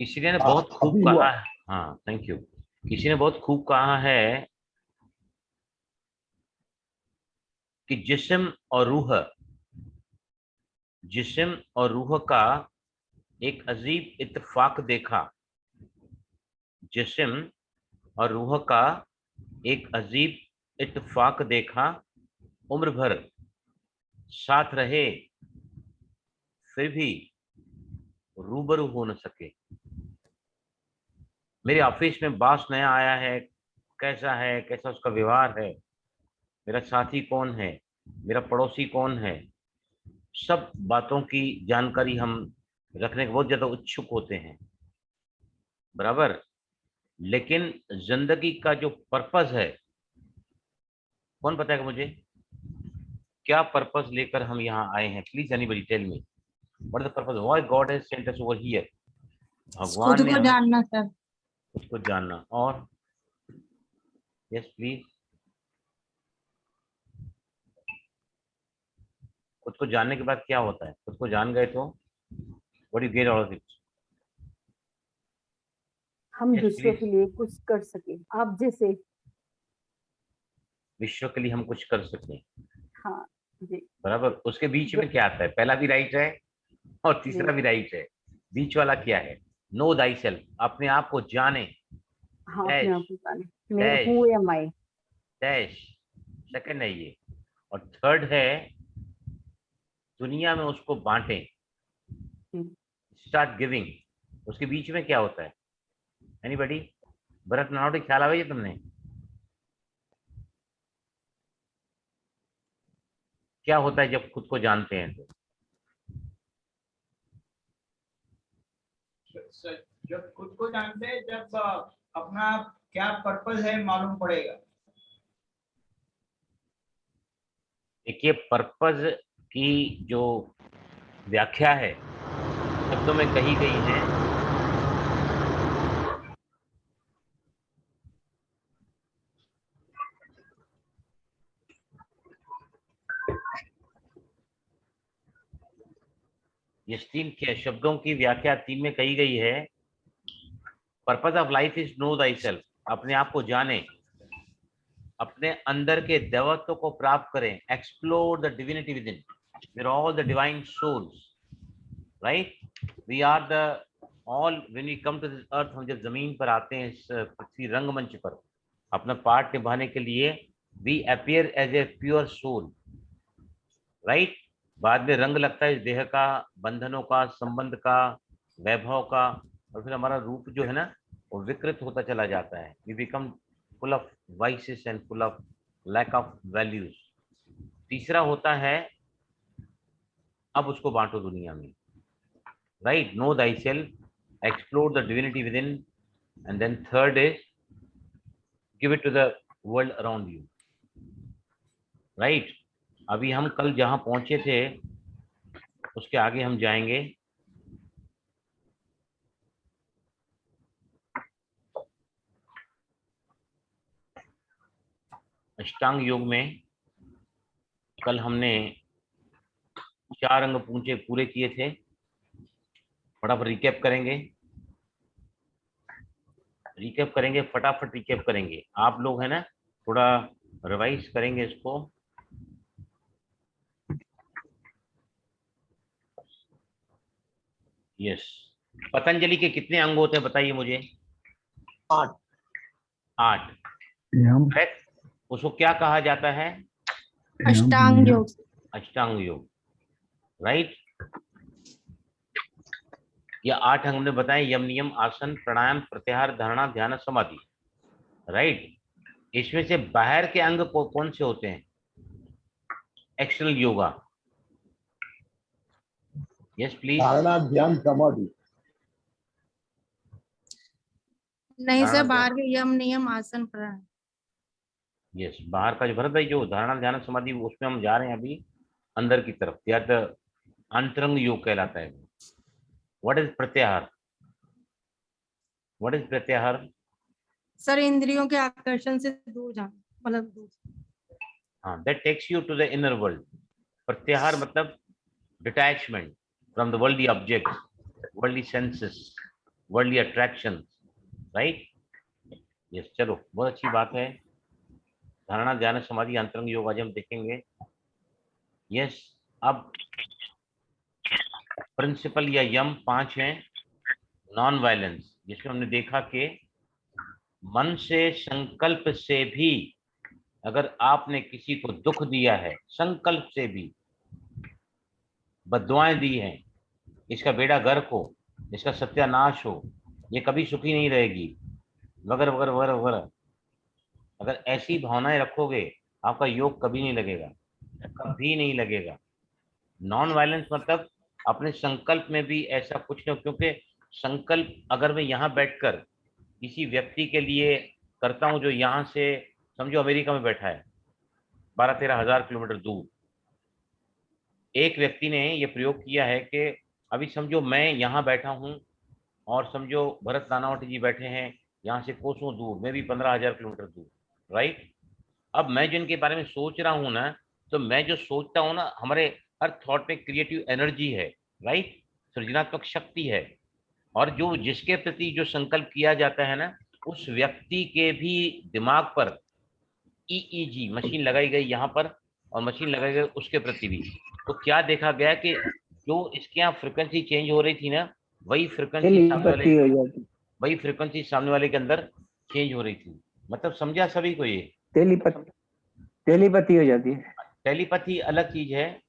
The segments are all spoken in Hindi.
किसी ने बहुत खूब अभी कहा हुआ। है। हाँ, थैंक यू। किसी ने बहुत खूब कहा है कि जिस्म और रूह का एक अजीब इत्तेफाक देखा। जिस्म और रूह का एक अजीब इत्तेफाक देखा। उम्र भर साथ रहे फिर भी रूबरू हो न सके। मेरे ऑफिस में बॉस नया आया है, कैसा है, कैसा उसका व्यवहार है, मेरा साथी कौन है, मेरा पड़ोसी कौन है, सब बातों की जानकारी हम रखने के बहुत ज्यादा उत्सुक होते हैं, बराबर। लेकिन जिंदगी का जो पर्पस है, कौन बताएगा मुझे? क्या पर्पस लेकर हम यहाँ आए हैं? Please anybody tell me what is the purpose, why God has sent us over here. खुद भगवान ने को हमें जानना सर। खुद को जानना। और यस प्लीज, खुद को जानने के बाद क्या होता है? खुद को जान गए तो what you get out of it? हम यस दूसरों प्लीज। के लिए कुछ कर सके, आप जैसे। विश्व के लिए हम कुछ कर सकें, हाँ जी। बराबर। उसके बीच में क्या आता है? पहला भी राइट है और तीसरा भी जी। राइट है। बीच वाला क्या है? नो दाई सेल्फ, अपने आप को जाने। हाँ, अपने डैश आप को जाने। मैं डैश हूँ एम आई। डैश। सेकंड है ये। और थर्ड है दुनिया में उसको बांटें, स्टार्ट गिविंग। उसके बीच में क्या होता है? एनीबडी? भरत नावटी ख्याल आवे तुमने? क्या होता है जब खुद को जानते हैं तो? जब खुद को जानते हैं, जब अपना क्या पर्पस है मालूम पड़ेगा। देखिए, पर्पस की जो व्याख्या है शब्दों में कही गई है। ये तीन शब्दों की व्याख्या तीन में कही गई है। Purpose of life is no thy self, अपने आप को जाने, अपने अंदर के दैवत्व को प्राप्त करें। Explore the divinity within, we are all the divine souls, right. We are the all, when we come to this earth, हम जब जमीन पर आते हैं, इस पृथ्वी रंगमंच पर अपना पार्ट निभाने के लिए, we appear as a pure soul, right. बाद में रंग लगता है इस देह का, बंधनों का, संबंध का, वैभव का, और फिर हमारा रूप जो है ना वो विकृत होता चला जाता है। We become full of vices and full of lack of values. तीसरा होता है अब उसको बांटो दुनिया में, right. Know thyself, explore the divinity within, and then third is give it to the world around you, right. अभी हम कल जहां पहुंचे थे उसके आगे हम जाएंगे। अष्टांग योग में कल हमने 4 अंग पूंछे पूरे किए थे। फटाफट रिकैप करेंगे, फटाफट रिकैप करेंगे। आप लोग है ना थोड़ा रिवाइज करेंगे इसको। यस। पतंजलि के कितने अंग होते हैं बताइए मुझे? 8। 8। यम, करेक्ट। उसको क्या कहा जाता है? अष्टांग योग। अष्टांग योग, राइट। ये 8 अंग हमने बताए, यम, नियम, आसन, प्राणायाम, प्रत्याहार, धारणा, ध्यान, समाधि, राइट। इसमें से बाहर के अंग कौन से होते हैं? एक्सटर्नल योगा। Yes please. धारणा, ध्यान, समाधि। नहीं सर, बाहर के यम नियम आसन प्राणायाम। यस, बाहर का जो भरत भाई जो धारणा ध्यान समाधि, उसमें हम जा रहे हैं अभी अंदर की तरफ, या तो अंतरंग योग कहलाता है। What is pratyahara? What is pratyahara? Sir इंद्रियों के आकर्षण से दूर जाना, मतलब दूर। हाँ, that takes you to the inner world. प्रत्याहार मतलब detachment from the worldly objects, worldly senses, worldly attraction, right. Yes, चलो बहुत अच्छी बात है। धारणा, ध्यान, समाधि, अंतरंग योग आज हम देखेंगे। यस, अब प्रिंसिपल या यम 5 हैं। नॉन वायलेंस, जिसमें हमने देखा कि मन से, संकल्प से भी अगर आपने किसी को दुख दिया है, संकल्प से भी बद्दुआएं दी हैं, इसका बेड़ा गर्क हो, इसका सत्यानाश हो, ये कभी सुखी नहीं रहेगी, वगैरह वगैरह वगैरह वगैरह, अगर ऐसी भावनाएं रखोगे आपका योग कभी नहीं लगेगा, कभी नहीं लगेगा। नॉन वायलेंस मतलब अपने संकल्प में भी ऐसा कुछ नहीं, क्योंकि संकल्प अगर मैं यहाँ बैठकर किसी व्यक्ति के लिए करता हूँ जो यहाँ से समझो अमेरिका में बैठा है 12-13 हजार किलोमीटर दूर, एक व्यक्ति ने ये प्रयोग किया है कि अभी समझो मैं यहाँ बैठा हूँ और समझो भरत नानावटी जी बैठे हैं यहाँ से कोसों दूर, मैं भी 15,000 किलोमीटर दूर, राइट। अब मैं जिनके बारे में सोच रहा हूँ ना, तो मैं जो सोचता हूँ ना, हमारे हर थॉट में क्रिएटिव एनर्जी है, राइट, सृजनात्मक शक्ति है। और जो जिसके प्रति जो संकल्प किया जाता है ना, उस व्यक्ति के भी दिमाग पर ईईजी मशीन लगाई गई यहाँ पर, और मशीन लगाई गई उसके प्रति भी। तो क्या देखा गया कि जो इसके यहाँ फ्रिक्वेंसी चेंज हो रही थी ना, वही फ्रिक्वेंसी सामने वाले के अंदर चेंज हो रही थी। मतलब समझा सभी को ये? टेलीपैथी हो जाती है। टेलीपैथी अलग चीज है,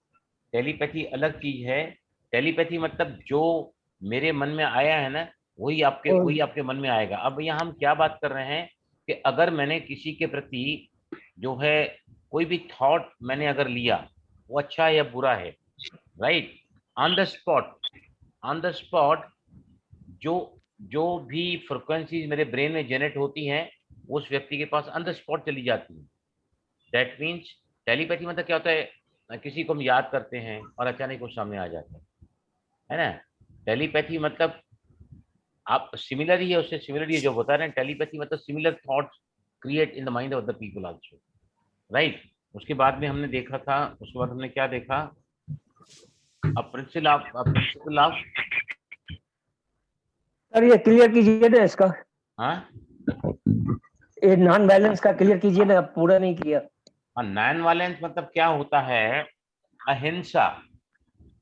टेलीपैथी अलग चीज है। टेलीपैथी मतलब जो मेरे मन में आया है ना, वही आपके मन में आएगा। अब यहाँ हम क्या बात कर रहे हैं कि अगर मैंने किसी के प्रति जो है कोई भी थॉट मैंने अगर लिया, वो अच्छा है या बुरा है, राइट, ऑन द स्पॉट जो जो भी फ्रिक्वेंसीज मेरे ब्रेन में जनरेट होती हैं, उस व्यक्ति के पास ऑन द स्पॉट चली जाती है। दैट मीन्स टेलीपैथी मतलब क्या होता है, किसी को हम याद करते हैं और अचानक वो सामने आ जाता है ना। टेलीपैथी मतलब आप सिमिलर ही है, उससे सिमिलर ही जो बता रहे हैं। टेलीपैथी मतलब similar thoughts create in the mind of the people also, right. उसके बाद में हमने देखा था, उसके बाद हमने क्या देखा, प्रिंसिपल ऑफ सर ये क्लियर कीजिए ना इसका, हाँ, ये नॉन बैलेंस का क्लियर कीजिए ना, पूरा नहीं किया। नॉन वायलेंस मतलब क्या होता है, अहिंसा।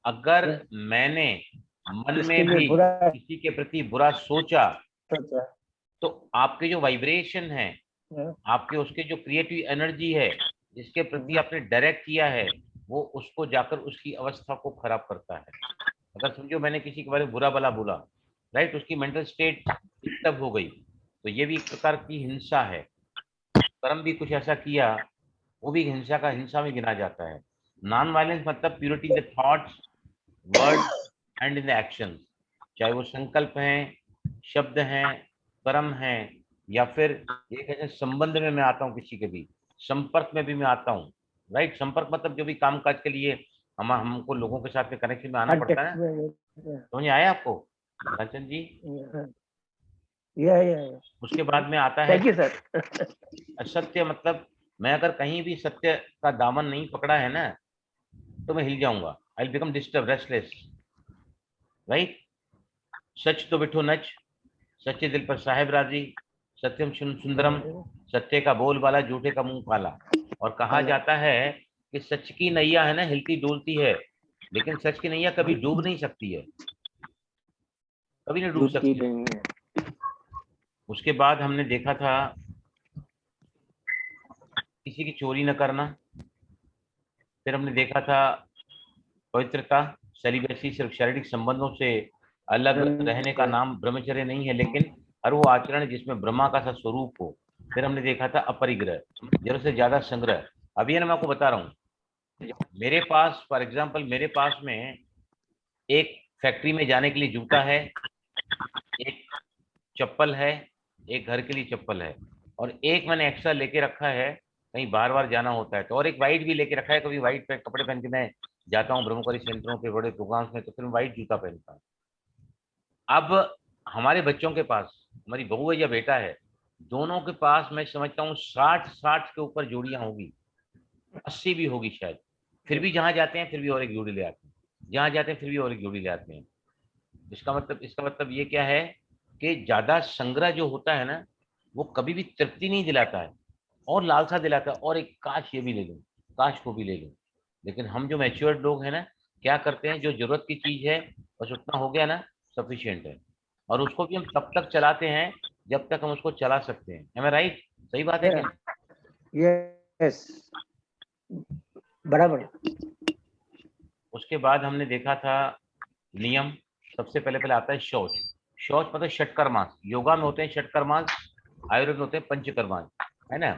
अगर मैंने मन में भी किसी के प्रति बुरा सोचा, तो आपके जो वाइब्रेशन है, आपके उसके जो क्रिएटिव एनर्जी है, जिसके प्रति आपने डायरेक्ट किया है, वो उसको जाकर उसकी अवस्था को खराब करता है। अगर समझो मैंने किसी के बारे में बुरा भला बोला, राइट, उसकी मेंटल स्टेट डिस्टर्ब हो गई, तो ये भी एक प्रकार की हिंसा है। कर्म भी कुछ ऐसा किया, वो भी हिंसा में गिना जाता है। नॉन वायलेंस मतलब purity in the thoughts, word and in the action, चाहे वो संकल्प हैं, शब्द हैं, कर्म हैं, या फिर एक ऐसे संबंध में मैं आता हूँ, किसी के भी संपर्क में भी मैं आता हूँ, राइट। संपर्क मतलब जो भी काम काज के लिए हमको लोगों के साथ में कनेक्शन में आना पड़ता है ना। समझ आया आपको कंचन जी? उसके बाद में आता है सत्य। मतलब मैं अगर कहीं भी सत्य का दामन नहीं पकड़ा है ना, तो मैं हिल जाऊंगा, I become disturb, restless, right. सच तो बिठो नच, सच्चे दिल पर साहेब राजी, सत्यम सुंदरम, सत्य का बोल बाला, झूठे का मुंह काला। और कहा जाता है कि सच की नैया है ना, हिलती डुलती है, लेकिन सच की नैया कभी डूब नहीं सकती है, कभी नहीं डूब सकती है। उसके बाद हमने देखा था किसी की चोरी न करना। फिर हमने देखा था पवित्रता, सेलिब्रेसी, सिर्फ शारीरिक संबंधों से अलग रहने का नाम ब्रह्मचर्य नहीं है, लेकिन हर वो आचरण जिसमें ब्रह्मा का सा स्वरूप हो। फिर हमने देखा था अपरिग्रह, जरूरत से ज्यादा संग्रह। अभी है ना, मैं आपको बता रहा हूँ, मेरे पास फॉर एग्जाम्पल, मेरे पास में एक फैक्ट्री में जाने के लिए जूता है, एक चप्पल है, एक घर के लिए चप्पल है, और एक मैंने एक्स्ट्रा लेके रखा है, कहीं बार बार जाना होता है तो, और एक वाइट भी लेके रखा है, कभी वाइट कपड़े पहन के मैं जाता हूँ ब्रह्मकुमारी सेंटरों पे, बड़े प्रोग्राम्स में, तो फिर मैं वाइट जूता पहनता हूँ। अब हमारे बच्चों के पास, हमारी बहू है या बेटा है, दोनों के पास मैं समझता हूँ 60 के ऊपर जोड़ियां होगी, 80 भी होगी शायद। फिर भी जहां जाते हैं फिर भी और एक जोड़ी ले आते हैं, जहां जाते हैं फिर भी और एक जोड़ी ले आते हैं। इसका मतलब ये क्या है कि ज्यादा संग्रह जो होता है ना वो कभी भी तृप्ति नहीं दिलाता है और लालसा दिलाता है, और एक काश ये भी ले लूं, काश को भी ले लूं। लेकिन हम जो मैच्योर्ड लोग हैं ना, क्या करते हैं, जो जरूरत की चीज है बस उतना हो गया ना, सफिशिएंट है, और उसको भी हम तब तक चलाते हैं जब तक हम उसको चला सकते हैं। एम आई राइट? सही बात है क्या? यस, बराबर। उसके बाद हमने देखा था नियम, सबसे पहले पहले आता है शौच। शौच मतलब षटकर्मांस, योगा में होते हैं षटकर्मांस, आयुर्वेद में होते हैं पंचकर्मांस, है ना।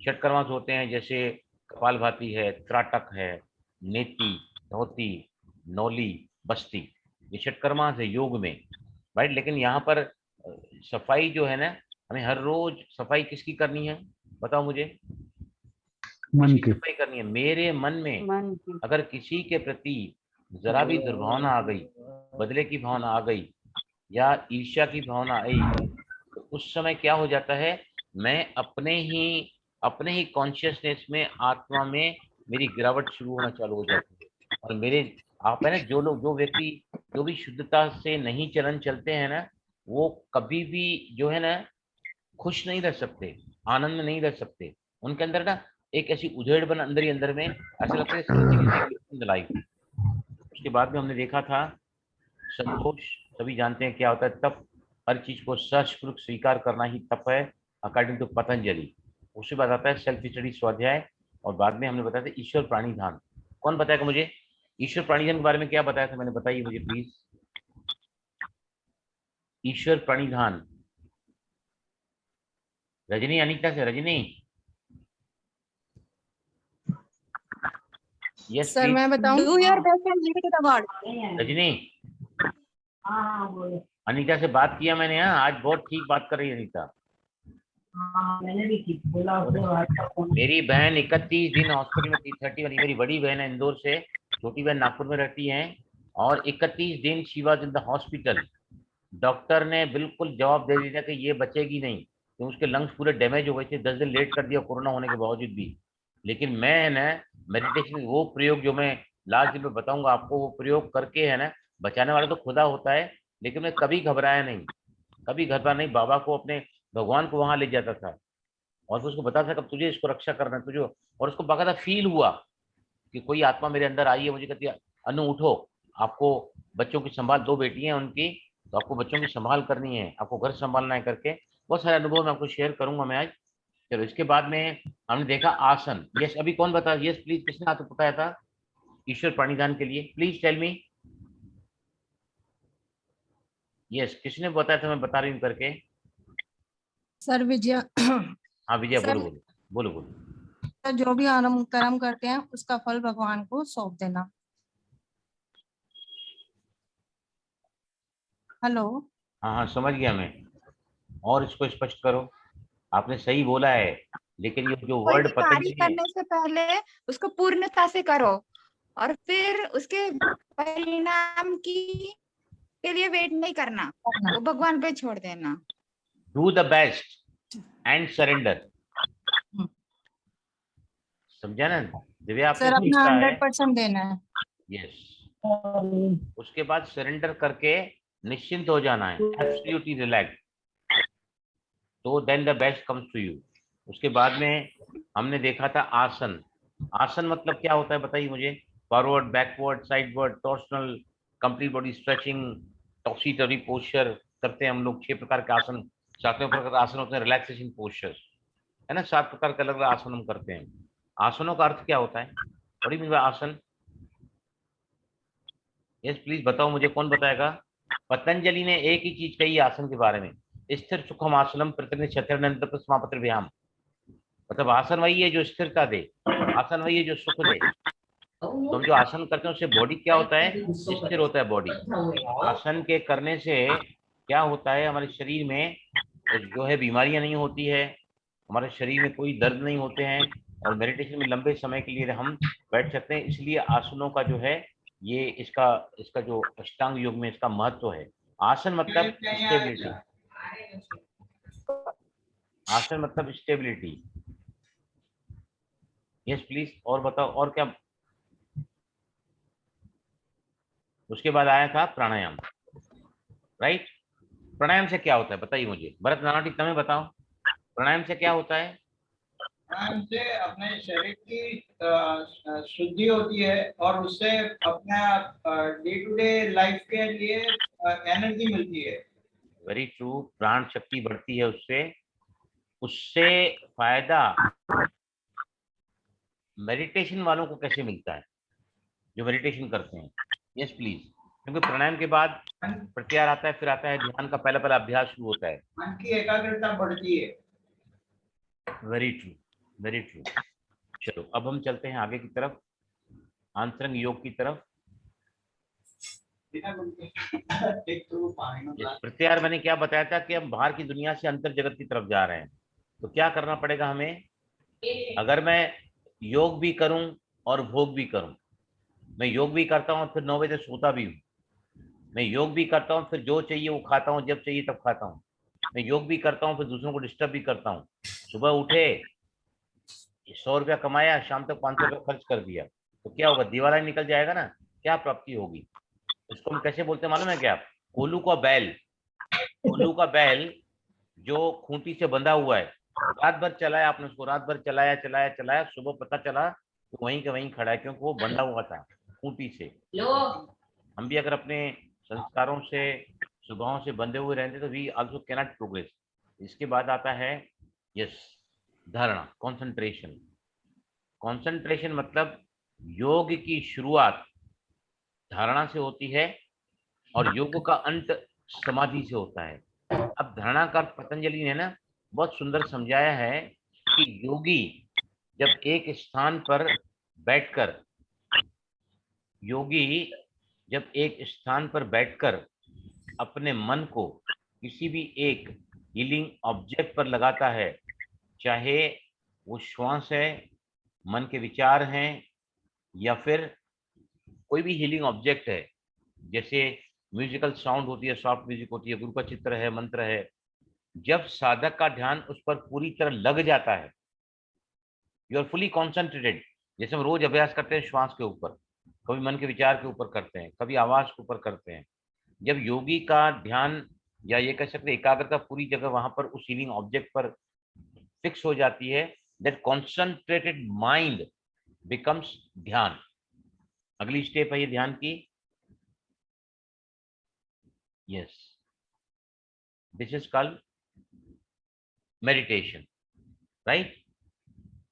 षटकर्मांस होते हैं जैसे कपालभाति है, त्राटक है, नेति, धोती, नौली, बस्ती, ये षटकर्मांस है योग में, राइट। लेकिन यहाँ पर सफाई जो है ना, हमें हर रोज सफाई किसकी करनी है, बताओ मुझे, मन किसकी की। सफाई करनी है? मेरे मन में मन की। अगर किसी के प्रति जरा भी दुर्भावना आ गई, बदले की भावना आ गई, या ईर्ष्या की भावना आई, तो उस समय क्या हो जाता है, मैं अपने ही कॉन्शियसनेस में, आत्मा में मेरी गिरावट शुरू होना चालू हो जाती है। और मेरे, आप है ना, जो लोग, जो व्यक्ति जो भी शुद्धता से नहीं चलन चलते हैं ना, वो कभी भी जो है ना खुश नहीं रह सकते, आनंद में नहीं रह सकते। उनके अंदर ना एक ऐसी उधेड़ बन अंदर ही अंदर में, ऐसा लगता है समथिंग लाइफ। उसके बाद में हमने देखा था संतोष, सभी जानते हैं क्या होता है तप, हर चीज को सशुल्क स्वीकार करना ही तप है, अकॉर्डिंग टू पतंजलि। उसके बाद आता है सेल्फ स्टडी, स्वाध्याय, और बाद में हमने बताया था ईश्वर प्राणी ध्यान। कौन बताएगा मुझे ईश्वर प्राणी ध्यान के बारे में क्या बताया था मैंने, बताइए मुझे प्लीज। ईश्वर प्राणी ध्यान, रजनी, अनीता से रजनी, यस सर प्लीज। मैं बताऊं? Do your best and leave it to the God. Rajni, Anita से बात किया मैंने, हाँ आज बहुत ठीक बात कर रही है अनीता। मैंने भी ठीक बोला मेरी बहन 31 दिन हॉस्पिटल में थी, 31, मेरी बड़ी बहन है इंदौर से, छोटी बहन नागपुर में रहती है, और 31 दिन she was in the hospital. Doctor ने बिल्कुल जवाब दे दिया कि ये बचेगी नहीं, तो उसके लंग्स पूरे डैमेज हो गए थे, 10 दिन लेट कर दिया कोरोना होने के बावजूद भी। लेकिन मैं है ना, मेडिटेशन वो प्रयोग जो मैं लास्ट दिन में बताऊंगा आपको, वो प्रयोग करके है ना, बचाने वाला तो खुदा होता है, लेकिन मैं कभी घबराया नहीं, कभी घबरा नहीं। बाबा को, अपने भगवान को वहां ले जाता था, और फिर उसको बता था कब तुझे इसको रक्षा करना है तुझे, और उसको बाकायदा फील हुआ कि कोई आत्मा मेरे अंदर आई है, मुझे कहती है अनु उठो, आपको बच्चों की संभाल, 2 बेटी हैं उनकी, तो आपको बच्चों की संभाल करनी है, आपको घर संभालना है करके, बहुत सारे अनुभव मैं आपको शेयर करूंगा मैं आज। चलो इसके बाद में हमने देखा आसन। यस, अभी कौन बता, यस प्लीज, किसने हाथ उठाया था ईश्वर प्राणिधान के लिए, प्लीज टेल मी। यस, किसने बताया था मैं बता रही हूँ करके? सर विजय। हाँ विजय, सर, बोलो बोलो बोलो बोलो। जो भी आरम कर्म करते हैं उसका फल भगवान को सौंप देना। हेलो। हाँ हाँ समझ गया मैं, और इसको स्पष्ट करो। आपने सही बोला है, लेकिन ये जो कोई वर्ड भी कार्य पतंजलि है, करने से पहले उसको पूर्णता से करो और फिर उसके परिणाम की के लिए वेट नहीं करना, वो भगवान पे छोड़ देना। Do the best and surrender. समझा ना दिव्या, आपने सर अपना पूछा है। 100% देना है। यस, उसके बाद सरेंडर करके निश्चिंत हो जाना है, एब्सोल्युटली रिलैक्स, तो then the best comes to you. उसके बाद में हमने देखा था आसन। आसन मतलब क्या होता है बताइए मुझे। Forward, backward, sideward, torsional, complete body stretching, टॉक्सीटरी पोस्चर करते हैं हम लोग। 6 प्रकार के आसन, 7वें प्रकार के आसन होते हैं रिलैक्सेशन पोस्चर, है ना। 7 प्रकार के अलग अलग आसन हम करते हैं। आसनों का अर्थ क्या होता है, बड़ी मीन आसन? यस प्लीज बताओ मुझे, कौन बताएगा? पतंजलि ने एक ही चीज कही आसन के बारे में, स्थिर सुखम आसनम प्रतिनिधित्र समापत्र व्यायाम। मतलब आसन वही है जो स्थिरता दे, आसन वही है जो सुख दे। तो हम जो आसन करते हैं उससे बॉडी क्या होता है, स्थिर होता है बॉडी। आसन के करने से क्या होता है, हमारे शरीर में जो है बीमारियां नहीं होती है, हमारे शरीर में कोई दर्द नहीं होते हैं, और मेडिटेशन में लंबे समय के लिए हम बैठ सकते हैं। इसलिए आसनों का जो है ये इसका इसका जो अष्टांग योग में इसका महत्व है। आसन मतलब स्टेबिलिटी, आसन मतलब स्टेबिलिटी। यस प्लीज, और बताओ और क्या। उसके बाद आया था प्राणायाम, राइट। प्राणायाम से क्या होता है बताइए मुझे, भरत नानावटी तुम्हें बताओ, प्राणायाम से क्या होता है? प्राणायाम से अपने शरीर की शुद्धि होती है और उससे अपना डे टू डे लाइफ के लिए एनर्जी मिलती है। वेरी ट्रू, प्राण शक्ति बढ़ती है उससे। उससे फायदा मेडिटेशन वालों को कैसे मिलता है, जो मेडिटेशन करते हैं? यस प्लीज, क्योंकि प्राणायाम के बाद प्रत्याहार आता है, फिर आता है ध्यान का पहला पहला अभ्यास शुरू होता है। मन की एकाग्रता बढ़ती है। Very true, very true. चलो अब हम चलते हैं आगे की तरफ, आंतरंग योग की तरफ। प्रत्याहार मैंने क्या बताया था कि हम बाहर की दुनिया से अंतर जगत की तरफ जा रहे हैं, तो क्या करना पड़ेगा हमें? अगर मैं योग भी करूं और भोग भी करूं, मैं योग भी करता हूं फिर 9 बजे सोता भी हूं, मैं योग भी करता हूं फिर जो चाहिए वो खाता हूं, जब चाहिए तब खाता हूं, मैं योग भी करता हूं फिर दूसरों को डिस्टर्ब भी करता हूं, सुबह उठे 100 रुपया कमाया, शाम तक 500 रुपया खर्च कर दिया, तो क्या होगा? दिवाला ही निकल जाएगा ना, क्या प्राप्ति होगी? इसको हम कैसे बोलते हैं मालूम है क्या? कोल्लू का बैल, कोल्लू का बैल जो खूंटी से बंधा हुआ है, रात भर चलाया आपने उसको, रात भर चलाया चलाया चलाया, सुबह पता चला तो वहीं के वहीं खड़ा है, क्योंकि वो बंधा हुआ था खूंटी से। हम भी अगर अपने संस्कारों से, स्वभावों से बंधे हुए रहते तो वी आल्सो कैनॉट प्रोग्रेस। इसके बाद आता है यस धारणा, कंसंट्रेशन। कंसंट्रेशन मतलब योग की शुरुआत धारणा से होती है और योग का अंत समाधि से होता है। अब धारणा का पतंजलि ने ना बहुत सुंदर समझाया है कि योगी जब एक स्थान पर बैठकर, योगी जब एक स्थान पर बैठकर अपने मन को किसी भी एक हीलिंग ऑब्जेक्ट पर लगाता है, चाहे वो श्वास है, मन के विचार हैं, या फिर कोई भी हीलिंग ऑब्जेक्ट है, जैसे म्यूजिकल साउंड होती है, सॉफ्ट म्यूजिक होती है, गुरु का चित्र है, मंत्र है, जब साधक का ध्यान उस पर पूरी तरह लग जाता है, यू आर फुली कॉन्सेंट्रेटेड। जैसे हम रोज अभ्यास करते हैं श्वास के ऊपर, कभी मन के विचार के ऊपर करते हैं, कभी आवाज के ऊपर करते हैं, जब योगी का ध्यान या ये कह सकते एकाग्रता पूरी जगह वहां पर उस हीलिंग ऑब्जेक्ट पर फिक्स हो जाती है, दैट कॉन्सेंट्रेटेड माइंड बिकम्स ध्यान। अगली स्टेप है ये ध्यान की, yes, this is called meditation, right?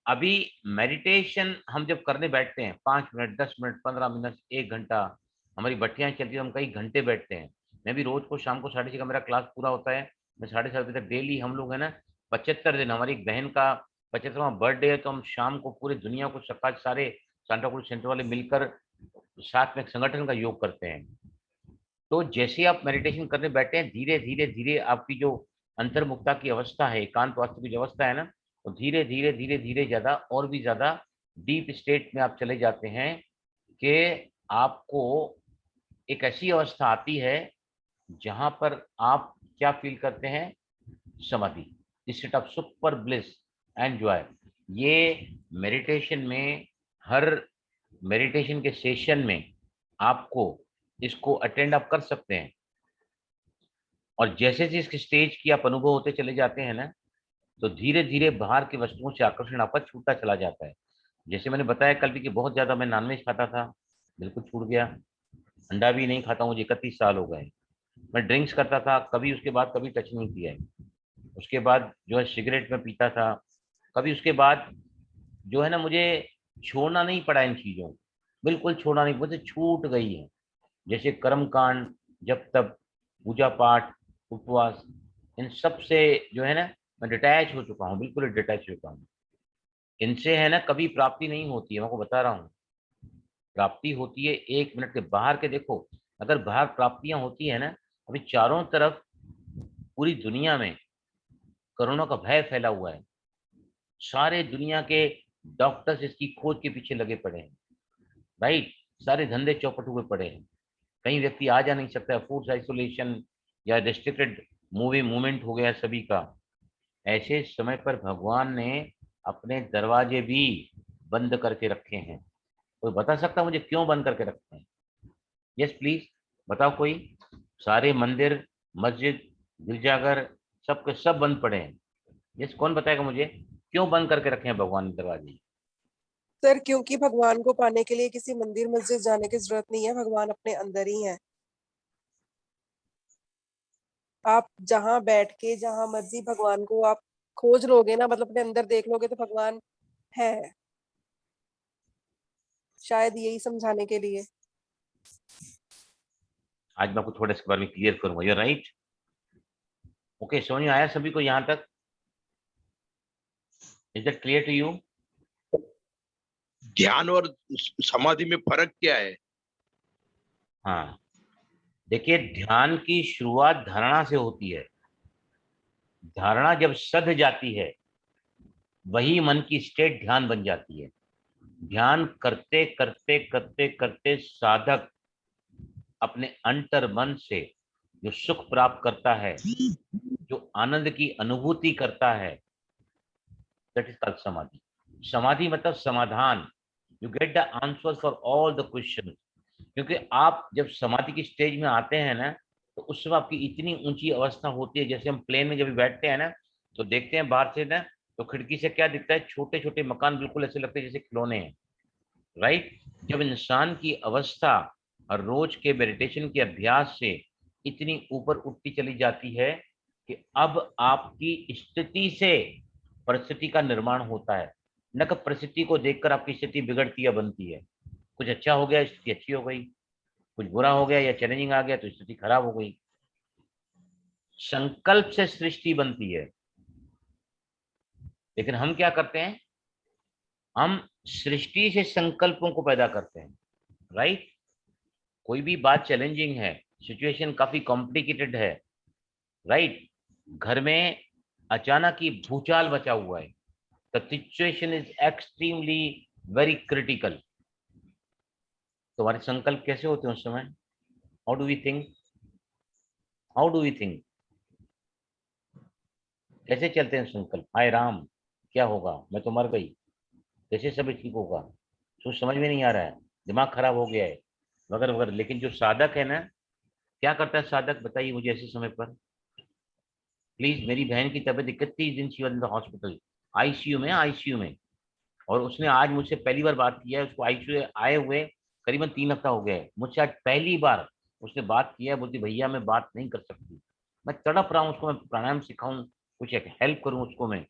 अभी मेडिटेशन हम जब करने बैठते हैं 5 मिनट, 10 मिनट, 15 मिनट, 1 घंटा, हमारी बट्टियां चलती है, हम कई घंटे बैठते हैं। मैं भी रोज को शाम को 6:30 का मेरा क्लास पूरा होता है, मैं 7:30 बजे तक डेली, हम लोग है ना 75 दिन, हमारी एक बहन का 75वां बर्थडे है, तो हम शाम को पूरी दुनिया को सारे सांता क्रूज सेंटर वाले मिलकर साथ में एक संगठन का योग करते हैं। तो जैसे आप मेडिटेशन करने बैठे हैं, धीरे धीरे धीरे आपकी जो अंतर्मुखता की अवस्था है, एकांत वास्तु की जो अवस्था है ना, तो धीरे धीरे धीरे धीरे ज्यादा और भी ज्यादा डीप स्टेट में आप चले जाते हैं कि आपको एक ऐसी अवस्था आती है जहां पर आप क्या फील करते हैं? समाधि, state of super bliss and Joy. ये मेडिटेशन में, हर मेडिटेशन के सेशन में आपको इसको अटेंड आप कर सकते हैं, और जैसे जैसे इसके स्टेज की आप अनुभव होते चले जाते हैं ना, तो धीरे धीरे बाहर की वस्तुओं से आकर्षण आपका छूटता चला जाता है। जैसे मैंने बताया कल भी कि बहुत ज्यादा मैं नॉनवेज खाता था, बिल्कुल छूट गया। अंडा भी नहीं खाता, मुझे 31 साल हो गए। मैं ड्रिंक्स करता था, कभी उसके बाद कभी टच नहीं किया है। उसके बाद जो है सिगरेट में पीता था, कभी उसके बाद जो है ना मुझे छोड़ना नहीं पड़ा इन चीजों, बिल्कुल छोड़ना नहीं, मुझे छूट गई है। जैसे कर्म कांड, जब तब, पूजा पाठ, उपवास, इन सब से जो है ना मैं डिटैच हो चुका हूँ, बिल्कुल डिटैच हो चुका हूँ। इनसे है ना कभी प्राप्ति नहीं होती है, मैं आपको बता रहा हूँ। प्राप्ति होती है 1 मिनट के बाहर के, देखो अगर बाहर प्राप्तियां होती है ना, अभी चारों तरफ पूरी दुनिया में कोरोना का भय फैला हुआ है, सारे दुनिया के डॉक्टर्स इसकी खोज के पीछे लगे पड़े हैं, राइट? सारे धंधे चौपट हुए पड़े हैं, कहीं व्यक्ति आ जा नहीं सकता है, फोर्स आइसोलेशन या रिस्ट्रिक्टेड मूवमेंट हो गया सभी का। ऐसे समय पर भगवान ने अपने दरवाजे भी बंद करके रखे हैं। कोई बता सकता मुझे क्यों बंद करके रखते हैं? यस प्लीज बताओ कोई। सारे मंदिर, मस्जिद, दिल जागर सबके सब बंद पड़े हैं। यस, कौन बताएगा मुझे क्यों बंद करके रखे हैं भगवान ने दरवाजे? सर क्योंकि भगवान को पाने के लिए किसी मंदिर मस्जिद जाने की जरूरत नहीं है, भगवान अपने अंदर ही है। आप जहां बैठ के जहां मर्जी भगवान को आप खोज लोगे ना, मतलब अपने अंदर देख लोगे तो भगवान है। शायद यही समझाने के लिए। आज मैं आपको थोड़ा इसके बारे में क्लियर करूंगा। You right? ओके, समझ में आया सभी को यहाँ तक? Is that clear to you? ध्यान और समाधि में फर्क क्या है? हाँ, देखिए, ध्यान की शुरुआत धारणा से होती है। धारणा जब सध जाती है वही मन की स्टेट ध्यान बन जाती है। ध्यान करते करते करते करते साधक अपने अंतर मन से जो सुख प्राप्त करता है, जो आनंद की अनुभूति करता है, दैट इज कॉल्ड समाधि। समाधि मतलब समाधान। You get the answer for all the question. क्योंकि आप जब समाधि की स्टेज में आते हैं ना, तो उस समय आपकी इतनी ऊंची अवस्था होती है। जैसे हम प्लेन में जब बैठते हैं ना, तो देखते हैं बाहर से ना, तो खिड़की से क्या दिखता है? छोटे छोटे मकान, बिल्कुल ऐसे लगते हैं जैसे खिलौने हैं। राइट? जब इंसान की अवस्था हर रोज के मेडिटेशन के अभ्यास से इतनी ऊपर उठती चली जाती है कि अब आपकी स्थिति से परिस्थिति का निर्माण होता है, न कि परिस्थिति को देखकर आपकी स्थिति बिगड़ती या बनती है। कुछ अच्छा हो गया, स्थिति अच्छी हो गई। कुछ बुरा हो गया या चैलेंजिंग आ गया तो स्थिति खराब हो गई। संकल्प से सृष्टि बनती है, लेकिन हम क्या करते हैं? हम सृष्टि से संकल्पों को पैदा करते हैं। राइट? कोई भी बात चैलेंजिंग है, सिचुएशन काफी कॉम्प्लिकेटेड है, राइट? घर में अचानक ही भूचाल बचा हुआ है, the situation is extremely very critical. तो हमारे संकल्प कैसे होते हैं उस समय? How do we think? How do we think? कैसे चलते हैं संकल्प? हाय राम, क्या होगा? मैं तो मर गई, कैसे सब ठीक होगा? कुछ समझ में नहीं आ रहा है, दिमाग खराब हो गया है, वगैरह वगैरह। लेकिन जो साधक है ना, क्या करता है साधक? बताइए मुझे ऐसे समय पर प्लीज। मेरी बहन की तबीयत 31 दिन she was in the hospital, ICU में, आईसीयू में। और उसने आज मुझसे पहली बार बात किया है। उसको आईसीयू आए हुए करीबन 3 हफ्ता हो गया है। मुझसे आज पहली बार उसने बात किया है। बोलती भैया मैं बात नहीं कर सकती, मैं तड़प रहा हूँ, उसको मैं प्राणायाम सिखाऊं, कुछ एक हेल्प करूँ उसको मैं।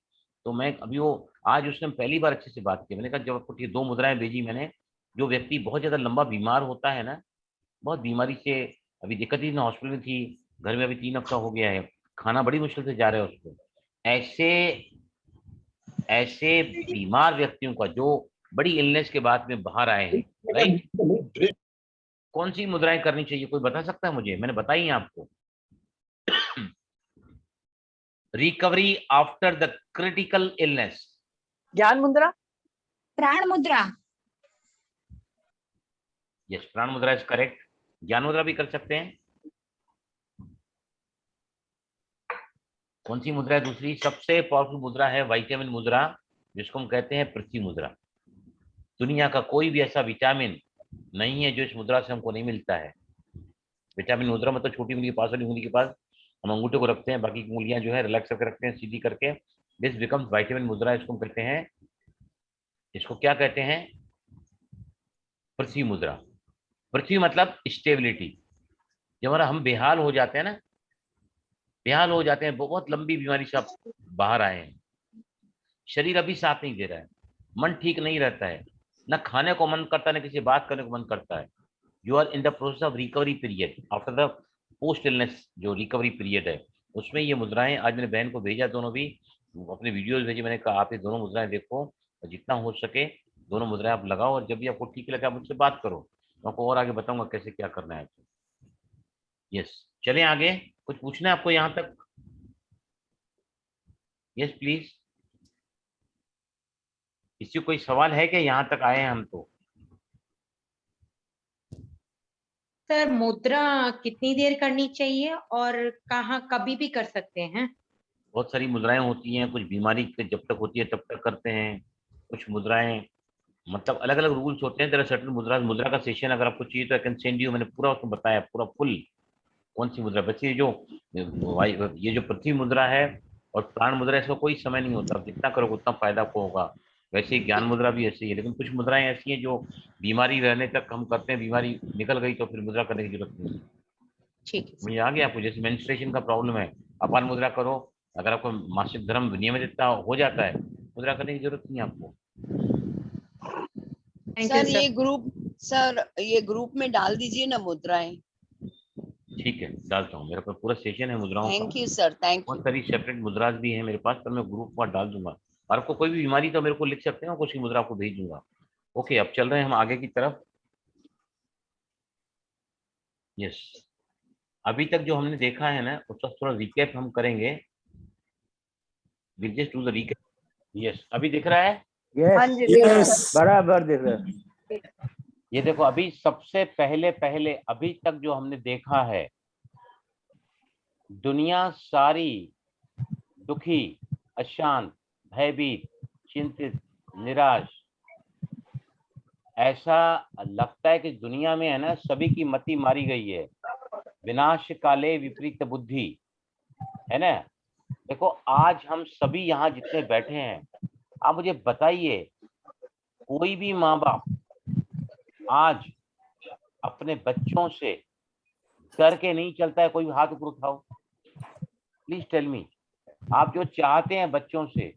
तो मैं अभी वो आज उसने पहली बार अच्छे से बात की। मैंने कहा जब आपको ठीक 2 मुद्राएं भेजी मैंने। जो व्यक्ति बहुत ज्यादा लंबा बीमार होता है ना, बहुत बीमारी से अभी दिक्कत ही ना, हॉस्पिटल में थी, घर में अभी 3 हफ्ता हो गया है, खाना बड़ी मुश्किल से जा रहा है उसको। ऐसे ऐसे बीमार व्यक्तियों का जो बड़ी इलनेस के बाद में बाहर आए हैं, राइट, कौन सी मुद्राएं करनी चाहिए? कोई बता सकता है मुझे? मैंने बताई है आपको। Recovery after the critical illness. ज्ञान मुद्रा, प्राण मुद्रा। यस, प्राण मुद्रा इज करेक्ट। ज्ञान मुद्रा भी कर सकते हैं। कौन सी मुद्रा है दूसरी? सबसे पावरफुल मुद्रा है विटामिन मुद्रा, जिसको हम कहते हैं पृथ्वी मुद्रा। दुनिया का कोई भी ऐसा विटामिन नहीं है जो इस मुद्रा से हमको नहीं मिलता है। विटामिन मुद्रा मतलब छोटी उंगली के पास वाली उंगली के पास हम अंगूठे को रखते हैं, बाकी की उंगलियां जो है रिलैक्स करके रखते हैं, सीधी करके। दिस बिकम्स विटामिन मुद्रा। इसको हम कहते हैं, इसको क्या कहते हैं? पृथ्वी मुद्रा। पृथ्वी मतलब स्टेबिलिटी। जब हमारा हम बेहाल हो जाते हैं ना, बेहाल हो जाते हैं, बहुत लंबी बीमारी से आप बाहर आए हैं, शरीर अभी साथ नहीं दे रहा है, मन ठीक नहीं रहता है, ना खाने को मन करता है, ना किसी बात करने को मन करता है। You are in the process of recovery period after the post illness. जो रिकवरी पीरियड है उसमें ये मुद्राएं आज मैंने बहन को भेजा, दोनों भी अपने वीडियोस भेजे। मैंने कहा आप ये दोनों मुद्राएं देखो और जितना हो सके दोनों मुद्राएं आप लगाओ, और जब भी आपको ठीक लगे आप मुझसे बात करो, मैं आपको और आगे बताऊंगा कैसे क्या करना है। यस, चलें आगे। कुछ पूछना है आपको यहाँ तक? Yes please. किसी को कोई सवाल है क्या? यहाँ तक आए हैं हम तो। सर मुद्रा कितनी देर करनी चाहिए और कहाँ कभी भी कर सकते हैं? बहुत सारी मुद्राएं होती हैं, कुछ बीमारी के जब तक होती है तब तक करते हैं। कुछ मुद्राएं मतलब अलग अलग रूल्स होते हैं। जरा सर्टन मुद्रा का सेशन अगर आपको चाहिए तो आई कैन सेंड यू। मैंने पूरा उसको बताया, पूरा फुल कौन सी मुद्रा बच्चे? ये जो पृथ्वी मुद्रा है और प्राण मुद्रा, इसका कोई समय नहीं होता, जितना करोगे उतना फायदा आपको होगा। वैसे ही ज्ञान मुद्रा भी ऐसी है, लेकिन कुछ मुद्राएं ऐसी हैं जो बीमारी रहने तक हम करते हैं, बीमारी निकल गई तो फिर मुद्रा करने की जरूरत नहीं है। ठीक है मुझे आ गया आपको? जैसे मेंस्ट्रुएशन का प्रॉब्लम है, अपान मुद्रा करो, अगर आपको मासिक धर्म नियमित इतना हो जाता है, मुद्रा करने की जरूरत नहीं है आपको। थैंक यू सर ये ग्रुप में डाल दीजिए ना मुद्राएं। ठीक है, डालता हूँ, मेरे पास पूरा सेशन है मुद्राओं का। थैंक यू सर, थैंक बहुत यू। सारी सेपरेट मुद्राज भी हैं मेरे पास, पर मैं ग्रुप पर डाल दूंगा। और आपको कोई भी बीमारी तो मेरे को लिख सकते हैं, कुछ की मुद्रा आपको भेज दूंगा। ओके, अब चल रहे हैं हम आगे की तरफ। यस, अभी तक जो हमने देखा है ना, उसका थोड़ा रिकैप हम करेंगे। Will just do the recap. Yes, अभी दिख रहा है? हाँ यस, जी Yes. बराबर दिख रहा है। ये देखो, अभी सबसे पहले अभी तक जो हमने देखा है, दुनिया सारी दुखी, अशांत, भयभीत, चिंतित, निराश, ऐसा लगता है कि दुनिया में है ना, सभी की मति मारी गई है। विनाश काले विपरीत बुद्धि, है ना। देखो, आज हम सभी यहाँ जितने बैठे हैं, आप मुझे बताइए, कोई भी माँ बाप आज अपने बच्चों से डर के नहीं चलता है? कोई हाथ ऊपर उठाओ, प्लीज टेल मी। आप जो चाहते हैं बच्चों से,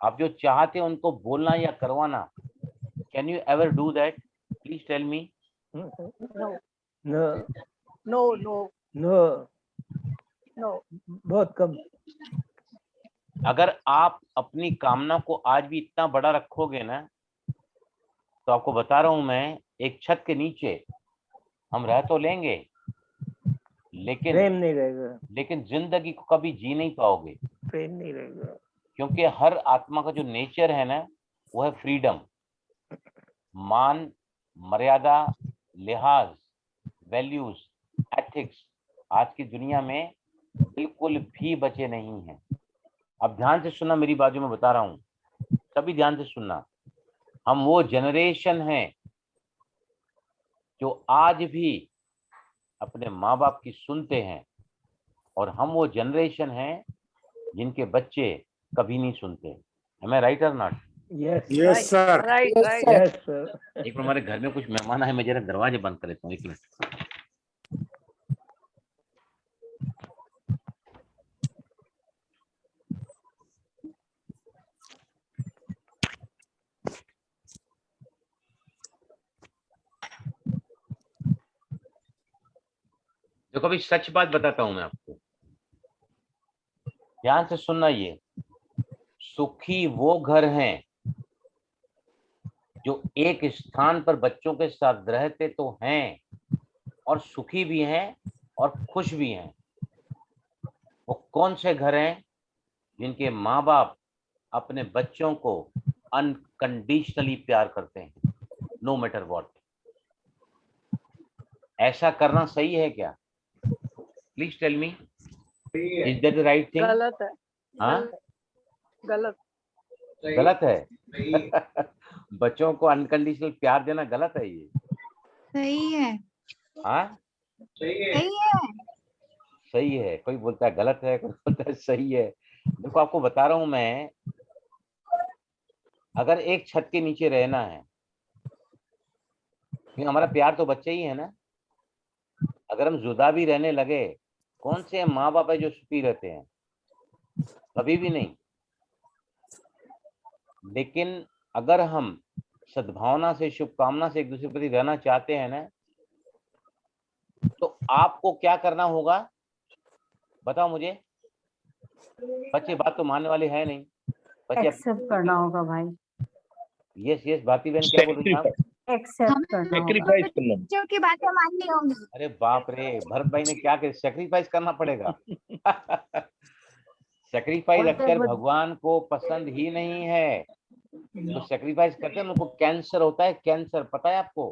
आप जो चाहते हैं उनको बोलना या करवाना, can you ever do that? Please tell me. No no no no no, no. बहुत कम। अगर आप अपनी कामना को आज भी इतना बड़ा रखोगे ना, तो आपको बता रहा हूं मैं, एक छत के नीचे हम रह तो लेंगे, प्रेम नहीं रहेगा, लेकिन जिंदगी को कभी जी नहीं पाओगे। प्रेम नहीं रहेगा। क्योंकि हर आत्मा का जो नेचर है ना, वो है फ्रीडम, मान, मर्यादा, लिहाज, वैल्यूज, एथिक्स आज की दुनिया में बिल्कुल भी बचे नहीं हैं। अब ध्यान से सुनना, मेरी बाजू में बता रहा हूं, सभी ध्यान से सुनना। हम वो जनरेशन हैं जो आज भी अपने माँ बाप की सुनते हैं, और हम वो जनरेशन हैं जिनके बच्चे कभी नहीं सुनते। Am I right or not? Yes Yes, sir. Right Yes, right. sir. Yes sir. एक मिनट, हमारे घर में कुछ मेहमान आए, मैं जरा दरवाजे बंद कर लेता हूँ, एक मिनट। देखो, अभी सच बात बताता हूं मैं आपको, ध्यान से सुनना। ये सुखी वो घर हैं जो एक स्थान पर बच्चों के साथ रहते तो हैं, और सुखी भी हैं और खुश भी हैं। वो कौन से घर हैं? जिनके माँ बाप अपने बच्चों को अनकंडीशनली प्यार करते हैं, नो मैटर व्हाट। ऐसा करना सही है क्या? Please tell me, is that the right thing? गलत है। हाँ, गलत। गलत है। बच्चों को अनकंडीशनल प्यार देना गलत है ये? सही है, हाँ, सही है। सही है। सही है। कोई बोलता है गलत है, कोई बोलता है सही है। देखो, आपको बता रहा हूं मैं, अगर एक छत के नीचे रहना है, क्योंकि हमारा प्यार तो बच्चे ही है ना। अगर हम जुदा भी रहने लगे, कौन से माँ बाप है जो सुखी रहते हैं? कभी भी नहीं। लेकिन अगर हम सद्भावना से, शुभकामना से एक दूसरे के प्रति रहना चाहते हैं ना, तो आपको क्या करना होगा बताओ मुझे? बच्चे बात तो मानने वाले हैं नहीं। बच्चे एक्सेप्ट करना होगा भाई। यस यस, भारती बहन क्या बोल रही हैं आप? एक्सेप्ट करना होगा। Sacrifice करना। बच्चों की बातें माननी होंगी। अरे बाप रे, भरत भाई ने क्या किया? सेक्रीफाइस करना पड़ेगा। सेक्रीफाइस अक्सर भगवान को पसंद ही नहीं है। तो सेक्रीफाइस करते हैं, उनको कैंसर होता है, कैंसर, पता है आपको?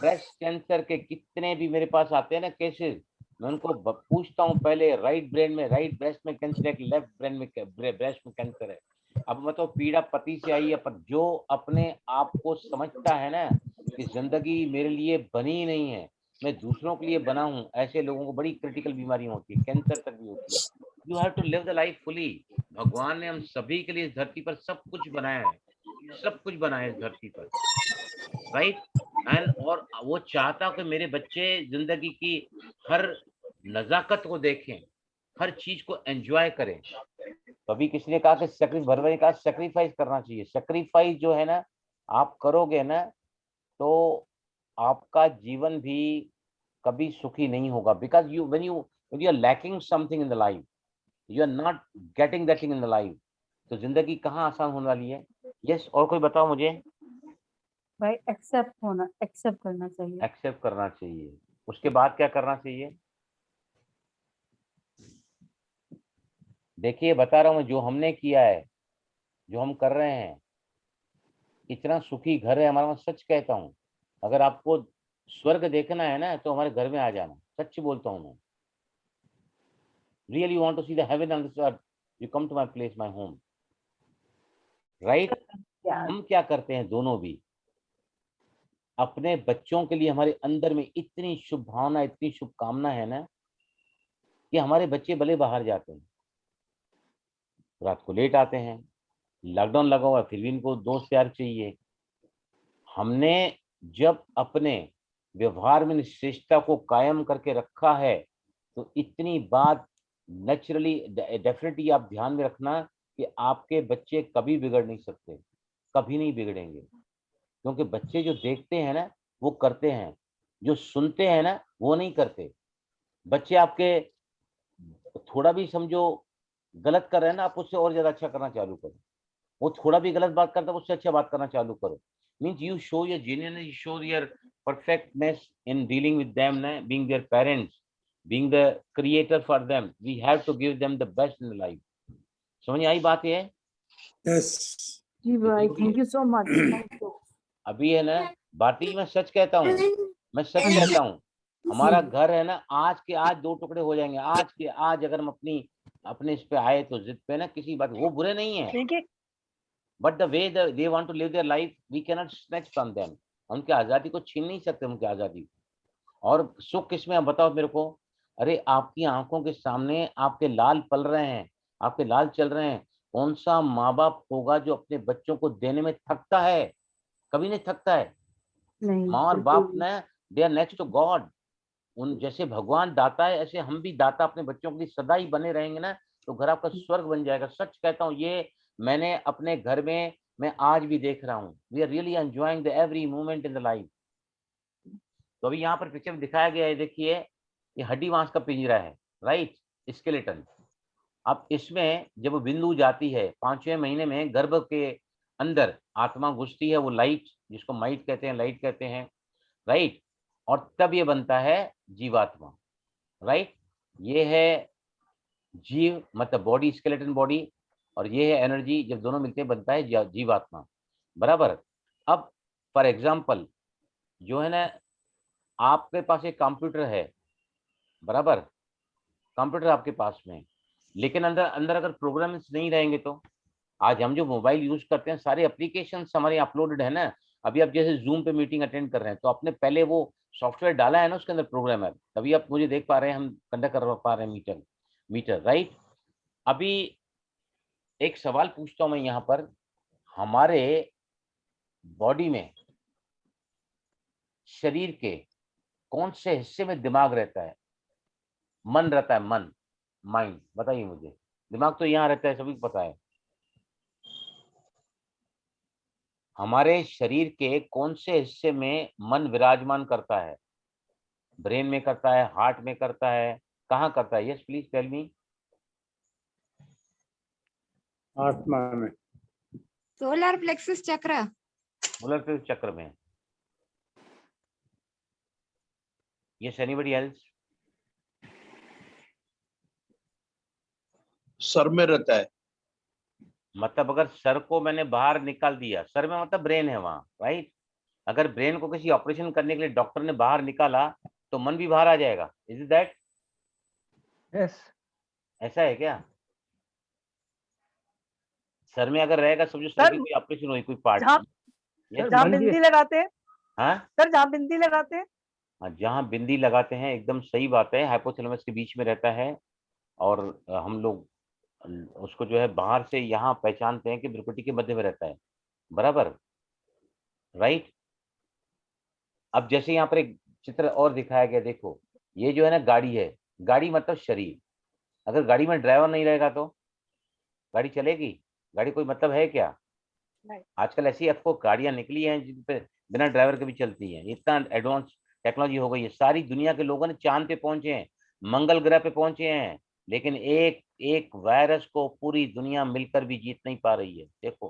ब्रेस्ट कैंसर के कितने भी मेरे पास आते हैं ना केसेस, मैं उनको पूछता हूँ पहले, राइट ब्रेस्ट में कैंसर है कि लेफ्ट ब्रेन में, ब्रेस्ट में कैंसर है। अब मतलब पीड़ा पति से आई है, पर जो अपने आप को समझता है ना कि जिंदगी मेरे लिए बनी ही नहीं है, मैं दूसरों के लिए बना हूँ, ऐसे लोगों को बड़ी क्रिटिकल बीमारियां होती है, कैंसर तक भी होती है। You have to live the life fully. भगवान ने हम सभी के लिए इस धरती पर सब कुछ बनाया है, सब कुछ बनाया है इस धरती पर, राइट। एंड और वो चाहता कि मेरे बच्चे जिंदगी की हर नजाकत को देखें, हर चीज को एंजॉय करें। कभी किसी ने कहा कि भरवा ने कहा सेक्रीफाइस करना चाहिए। सेक्रीफाइस जो है ना आप करोगे ना तो आपका जीवन भी कभी सुखी नहीं होगा, because you when you are lacking something in the life, you are not getting that thing in the life, तो जिंदगी कहाँ आसान होने वाली है। यस, और कोई बताओ मुझे। भाई एक्सेप्ट करना चाहिए। एक्सेप्ट करना चाहिए। उसके बाद क्या करना चाहिए? देखिए बता रहा हूँ मैं, जो हमने किया है, जो हम कर रहे हैं, इतना सुखी घर है हमारा। मैं सच कहता हूँ, अगर आपको स्वर्ग देखना है ना तो हमारे घर में आ जाना, सच बोलता हूँ मैं। Really want to see the heaven on this earth, you come to my place, my home, right. हम क्या करते हैं दोनों भी, अपने बच्चों के लिए हमारे अंदर में इतनी शुभ भावना, इतनी शुभकामना है ना कि हमारे बच्चे भले बाहर जाते हैं, रात को लेट आते हैं, लॉकडाउन लगा हुआ है, फिर भी इनको दोस्त यार चाहिए। हमने जब अपने व्यवहार में श्रेष्ठता को कायम करके रखा है तो इतनी बात नेचुरली डेफिनेटली आप ध्यान में रखना कि आपके बच्चे कभी बिगड़ नहीं सकते, कभी नहीं बिगड़ेंगे। क्योंकि बच्चे जो देखते हैं ना वो करते हैं, जो सुनते हैं ना वो नहीं करते। बच्चे आपके थोड़ा भी समझो गलत कर रहे हैं ना, आप उससे और ज्यादा अच्छा करना चालू करो। वो थोड़ा भी गलत बात करता है उससे अच्छा बात करना चालू करो। Means you show your genuineness, you show your perfectness in dealing with them, being their parents, being the creator for them. We have to give them the best in life. समझ आई बात ये? यस जी भाई, थैंक यू सो मच। अभी है ना भारती जी, मैं सच कहता हूँ, मैं सच कहता हूँ, हमारा घर है ना आज के आज 2 टुकड़े हो जाएंगे। आज के आज अगर हम अपने इस पे आए तो जिद पे ना किसी बात, वो बुरे नहीं है, but the way they want to live their life we can not snatch from them. उनकी आजादी को छीन नहीं सकते, उनकी आजादी। और सुख किसमें है बताओ मेरे को? अरे आपकी आंखों के सामने आपके लाल पल रहे हैं, आपके लाल चल रहे हैं। कौन सा माँ बाप होगा जो अपने बच्चों को देने में थकता है? कभी नहीं थकता है। नहीं, माँ और बिल्कुल बाप ने they are next to God. उन जैसे भगवान दाता है ऐसे हम भी दाता अपने बच्चों के लिए सदा ही बने रहेंगे ना तो घर आपका स्वर्ग बन जाएगा। सच कहता हूँ, ये मैंने अपने घर में मैं आज भी देख रहा हूँ। We are really enjoying the every moment in the life. तो अभी यहाँ पर पिक्चर में दिखाया गया है, देखिए ये हड्डी मांस का पिंजरा है, राइट, स्केलेटन। अब इसमें जब बिंदु जाती है 5वें महीने में गर्भ के अंदर आत्मा घुसती है, वो लाइट जिसको माइट कहते हैं, लाइट कहते हैं, राइट। और तब ये बनता है जीवात्मा, राइट। ये है जीव मतलब बॉडी, स्केलेटन बॉडी, और ये है एनर्जी। जब दोनों मिलते हैं बनता है जीवात्मा, बराबर। अब फॉर एग्जाम्पल जो है ना आपके पास एक कंप्यूटर है, बराबर, कंप्यूटर आपके पास में, लेकिन अंदर अंदर अगर प्रोग्राम्स नहीं रहेंगे तो आज हम जो मोबाइल यूज करते हैं सारे एप्लीकेशन हमारे अपलोडेड है ना। अभी आप जैसे जूम पे मीटिंग अटेंड कर रहे हैं तो आपने पहले वो सॉफ्टवेयर डाला है ना, उसके अंदर प्रोग्राम है, तभी आप मुझे देख पा रहे हैं, हम कंडक्ट कर पा रहे हैं मीटर, राइट। अभी एक सवाल पूछता हूं मैं यहाँ पर, हमारे बॉडी में शरीर के कौन से हिस्से में दिमाग रहता है, मन रहता है, मन, माइंड, बताइए मुझे। दिमाग तो यहाँ रहता है, सभी को पता है। हमारे शरीर के कौन से हिस्से में मन विराजमान करता है? ब्रेन में करता है, हार्ट में करता है, कहाँ करता है? Yes please tell me. आत्मा में। Solar plexus chakra. Solar plexus chakra में। Yes anybody else? सर में रहता है। मतलब अगर सर को मैंने बाहर निकाल दिया, सर में मतलब ब्रेन है वहां, राइट। अगर ब्रेन को किसी ऑपरेशन करने के लिए डॉक्टर ने बाहर निकाला तो मन भी बाहर आ जाएगा, इज इट दैट? यस, ऐसा है क्या? सर में अगर रहेगा समझो सर की कोई ऑपरेशन हुई, कोई पार्ट, जहाँ बिंदी लगाते हैं, हाँ सर जहाँ बिंदी लगाते हैं हाँ, जहाँ बिंदी लगाते हैं एकदम सही बात है, हाइपोथैलेमस के बीच में रहता है और हम लोग उसको जो है बाहर से यहाँ पहचानते हैं कि भ्रुकुटी के मध्य में रहता है, बराबर, राइट। अब जैसे यहाँ पर एक चित्र और दिखाया गया, देखो ये जो है ना गाड़ी है, गाड़ी मतलब शरीर, अगर गाड़ी में ड्राइवर नहीं रहेगा तो गाड़ी चलेगी? गाड़ी कोई मतलब है क्या? आजकल ऐसी आपको गाड़ियां निकली हैं जिन पे बिना ड्राइवर के भी चलती हैं, इतना एडवांस टेक्नोलॉजी हो गई है। सारी दुनिया के लोगों ने चांद पे पहुंचे हैं, मंगल ग्रह पे पहुंचे हैं, लेकिन एक एक वायरस को पूरी दुनिया मिलकर भी जीत नहीं पा रही है। देखो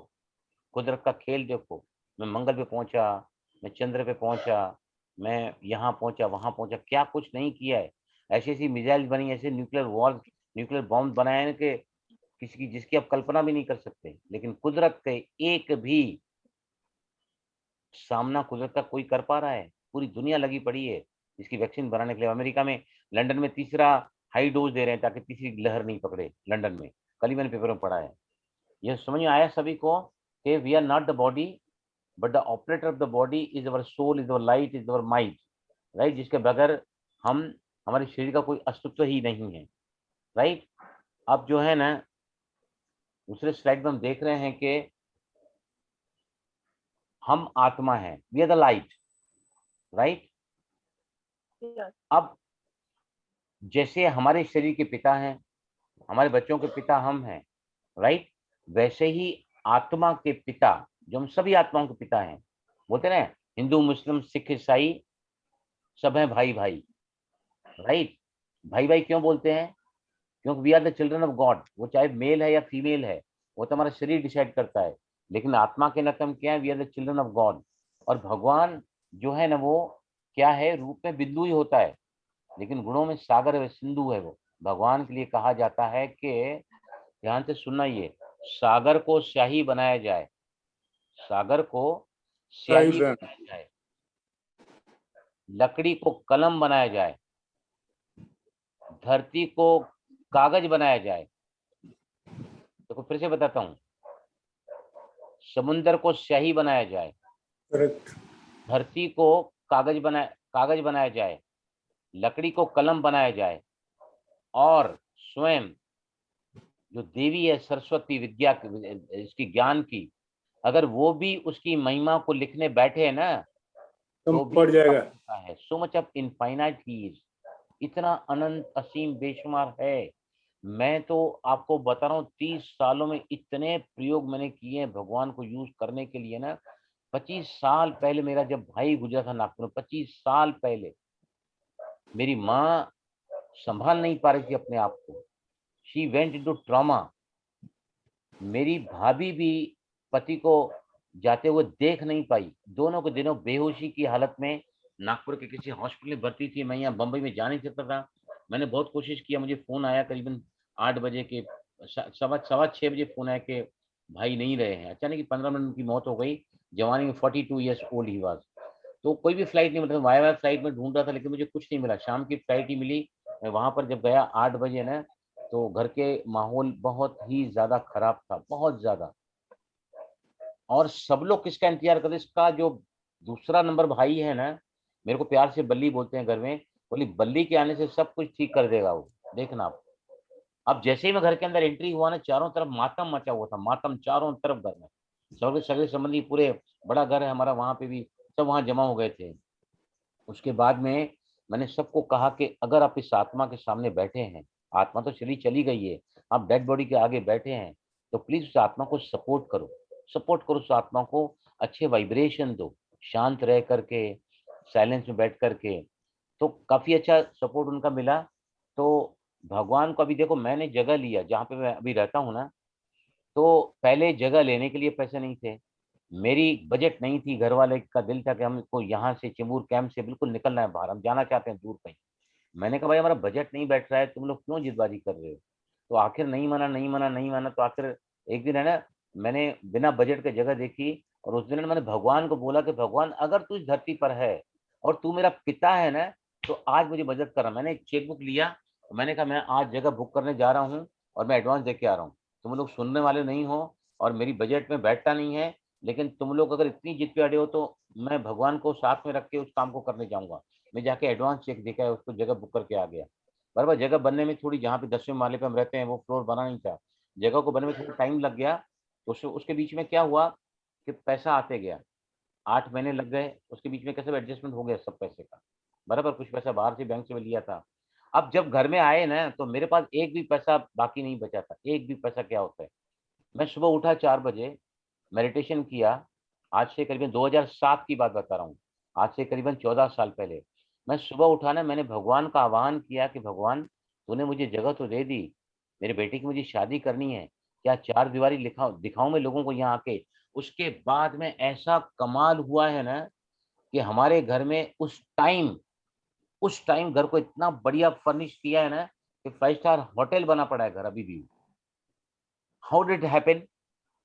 कुदरत का खेल देखो, मैं मंगल पे पहुंचा, मैं चंद्र पे पहुंचा, मैं यहाँ पहुंचा, वहां पहुंचा, क्या कुछ नहीं किया है। ऐसी ऐसी मिसाइल बनी, ऐसे न्यूक्लियर वॉर, न्यूक्लियर बॉम्ब बनाए हैं कि किसी की जिसकी आप कल्पना भी नहीं कर सकते। लेकिन कुदरत के एक भी सामना कुदरत का कोई कर पा रहा है? पूरी दुनिया लगी पड़ी है इसकी वैक्सीन बनाने के लिए। अमेरिका में, लंदन में तीसरा हाई डोज दे रहे हैं ताकि तीसरी लहर नहीं पकड़े लंदन में। कल ही मैंने पेपर में पढ़ा है। यह समझ में आया सभी को कि we are not the body but the operator of the body is our soul, is our light, is our mind, right, जिसके बगैर हम, हमारे शरीर का कोई अस्तित्व ही नहीं है, राइट। अब जो है ना दूसरे स्लाइड में हम देख रहे हैं कि हम आत्मा है, we are the light, right. अब जैसे हमारे शरीर के पिता हैं, हमारे बच्चों के पिता हम हैं, राइट, वैसे ही आत्मा के पिता, जो हम सभी आत्माओं के पिता हैं, बोलते ना हिंदू मुस्लिम सिख ईसाई सब हैं भाई भाई, राइट। भाई भाई क्यों बोलते हैं? क्योंकि we are the children of God. वो चाहे मेल है या फीमेल है, वो तो हमारा शरीर डिसाइड करता है, लेकिन आत्मा के नाते हम क्या है? We are the children of God. और भगवान जो है ना वो क्या है? रूप में बिंदु ही होता है, लेकिन गुणों में सागर है, सिंधु है। वो भगवान के लिए कहा जाता है कि, ध्यान से सुनना, ये सागर को स्याही बनाया जाए, सागर को स्याही बनाया जाए, लकड़ी को कलम बनाया जाए, धरती को कागज बनाया जाए। देखो फिर से बताता हूँ, समुद्र को स्याही बनाया जाए, धरती को कागज बनाया जाए, लकड़ी को कलम बनाया जाए, और स्वयं जो देवी है सरस्वती विद्या इसकी ज्ञान की, अगर वो भी उसकी महिमा को लिखने बैठे है ना तो पड़ जाएगा है। सो मच ऑफ इनफाइनाइट चीज, इतना अनंत असीम बेशुमार है। मैं तो आपको बता रहा हूँ 30 सालों में इतने प्रयोग मैंने किए हैं भगवान को यूज करने के लिए ना। 25 साल पहले मेरा जब भाई गुजरा था नागपुर में, 25 साल पहले, मेरी माँ संभाल नहीं पा रही थी अपने आप को, शी वेंट इनटू ट्रॉमा। मेरी भाभी भी पति को जाते हुए देख नहीं पाई, दोनों के दिनों बेहोशी की हालत में नागपुर के किसी हॉस्पिटल में भर्ती थी। मैं यहाँ बम्बई में जा नहीं सकता था। मैंने बहुत कोशिश किया, मुझे फोन आया करीबन 8 बजे के, सवा 6 बजे फोन आया कि भाई नहीं रहे हैं। अचानक 15 मिनट उनकी मौत हो गई, जवानी में 42 ईयर्स ओल्ड ही वाज। तो कोई भी फ्लाइट नहीं, मतलब वाया फ्लाइट में ढूंढ रहा था लेकिन मुझे कुछ नहीं मिला। शाम की फ्लाइट ही मिली। मैं वहां पर जब गया 8 बजे ना, तो घर के माहौल बहुत ही ज्यादा खराब था, बहुत ज्यादा। और सब लोग किसका इंतजार कर रहे, इसका जो दूसरा नंबर भाई है ना, मेरे को प्यार से बल्ली बोलते हैं घर में, बोली बल्ली के आने से सब कुछ ठीक कर देगा वो, देखना आप। अब जैसे ही मैं घर के अंदर एंट्री हुआ ना, चारों तरफ मातम मचा हुआ था, मातम चारों तरफ घर में। सगे सगे संबंधी पूरे, बड़ा घर है हमारा, वहां पे भी सब वहां जमा हो गए थे। उसके बाद में मैंने सबको कहा कि अगर आप इस आत्मा के सामने बैठे हैं, आत्मा तो चली गई है, आप डेड बॉडी के आगे बैठे हैं, तो प्लीज उस आत्मा को सपोर्ट करो, सपोर्ट करो उस आत्मा को, अच्छे वाइब्रेशन दो, शांत रह करके, साइलेंस में बैठ करके। तो काफी अच्छा सपोर्ट उनका मिला। तो भगवान को अभी देखो, मैंने जगह लिया जहाँ पे मैं अभी रहता हूँ ना, तो पहले जगह लेने के लिए पैसे नहीं थे, मेरी बजट नहीं थी, घर वाले का दिल था कि हमको यहाँ से चिमूर कैंप से बिल्कुल निकलना है बाहर, हम जाना चाहते हैं दूर कहीं। मैंने कहा भाई हमारा बजट नहीं बैठ रहा है, तुम लोग क्यों जिदबाजी कर रहे हो? तो आखिर नहीं माना, नहीं माना, नहीं माना। तो आखिर एक दिन है ना, मैंने बिना बजट के जगह देखी, और उस दिन मैंने भगवान को बोला कि भगवान अगर तू इस धरती पर है और तू मेरा पिता है ना, तो आज मुझे मदद करना। मैंने एक चेकबुक लिया, मैंने कहा मैं आज जगह बुक करने जा रहा हूँ और मैं एडवांस दे के आ रहा हूँ। तुम लोग सुनने वाले नहीं हो और मेरी बजट में बैठता नहीं है, लेकिन तुम लोग अगर इतनी जिद पे अड़े हो तो मैं भगवान को साथ में रख के उस काम को करने जाऊंगा। मैं जाके एडवांस चेक देखा है, उसको जगह बुक करके आ गया। बराबर, जगह बनने में थोड़ी, जहाँ पे 10वें माले पे हम रहते हैं वो फ्लोर बना नहीं था, जगह को बनने में थोड़ा टाइम लग गया। तो उसके बीच में क्या हुआ कि पैसा आते गया, 8 महीने लग गए, उसके बीच में कैसे एडजस्टमेंट हो गया सब पैसे का। बराबर, कुछ पैसा बाहर से बैंक से भी लिया था। अब जब घर में आए ना तो मेरे पास एक भी पैसा बाकी नहीं बचा था, एक भी पैसा। क्या होता है, मैं सुबह उठा 4 बजे, मेडिटेशन किया। आज से करीबन 2007 की बात बता रहा हूँ, आज से करीबन 14 साल पहले मैं सुबह उठा ना, मैंने भगवान का आह्वान किया कि भगवान तूने मुझे जगह तो दे दी, मेरे बेटे की मुझे शादी करनी है, क्या 4 दीवारी दिखाऊं मैं लोगों को यहाँ आके। उसके बाद में ऐसा कमाल हुआ है ना कि हमारे घर में उस टाइम घर को इतना बढ़िया फर्निश किया है ना कि 5 स्टार होटल बना पड़ा है घर अभी भी। How did it happen?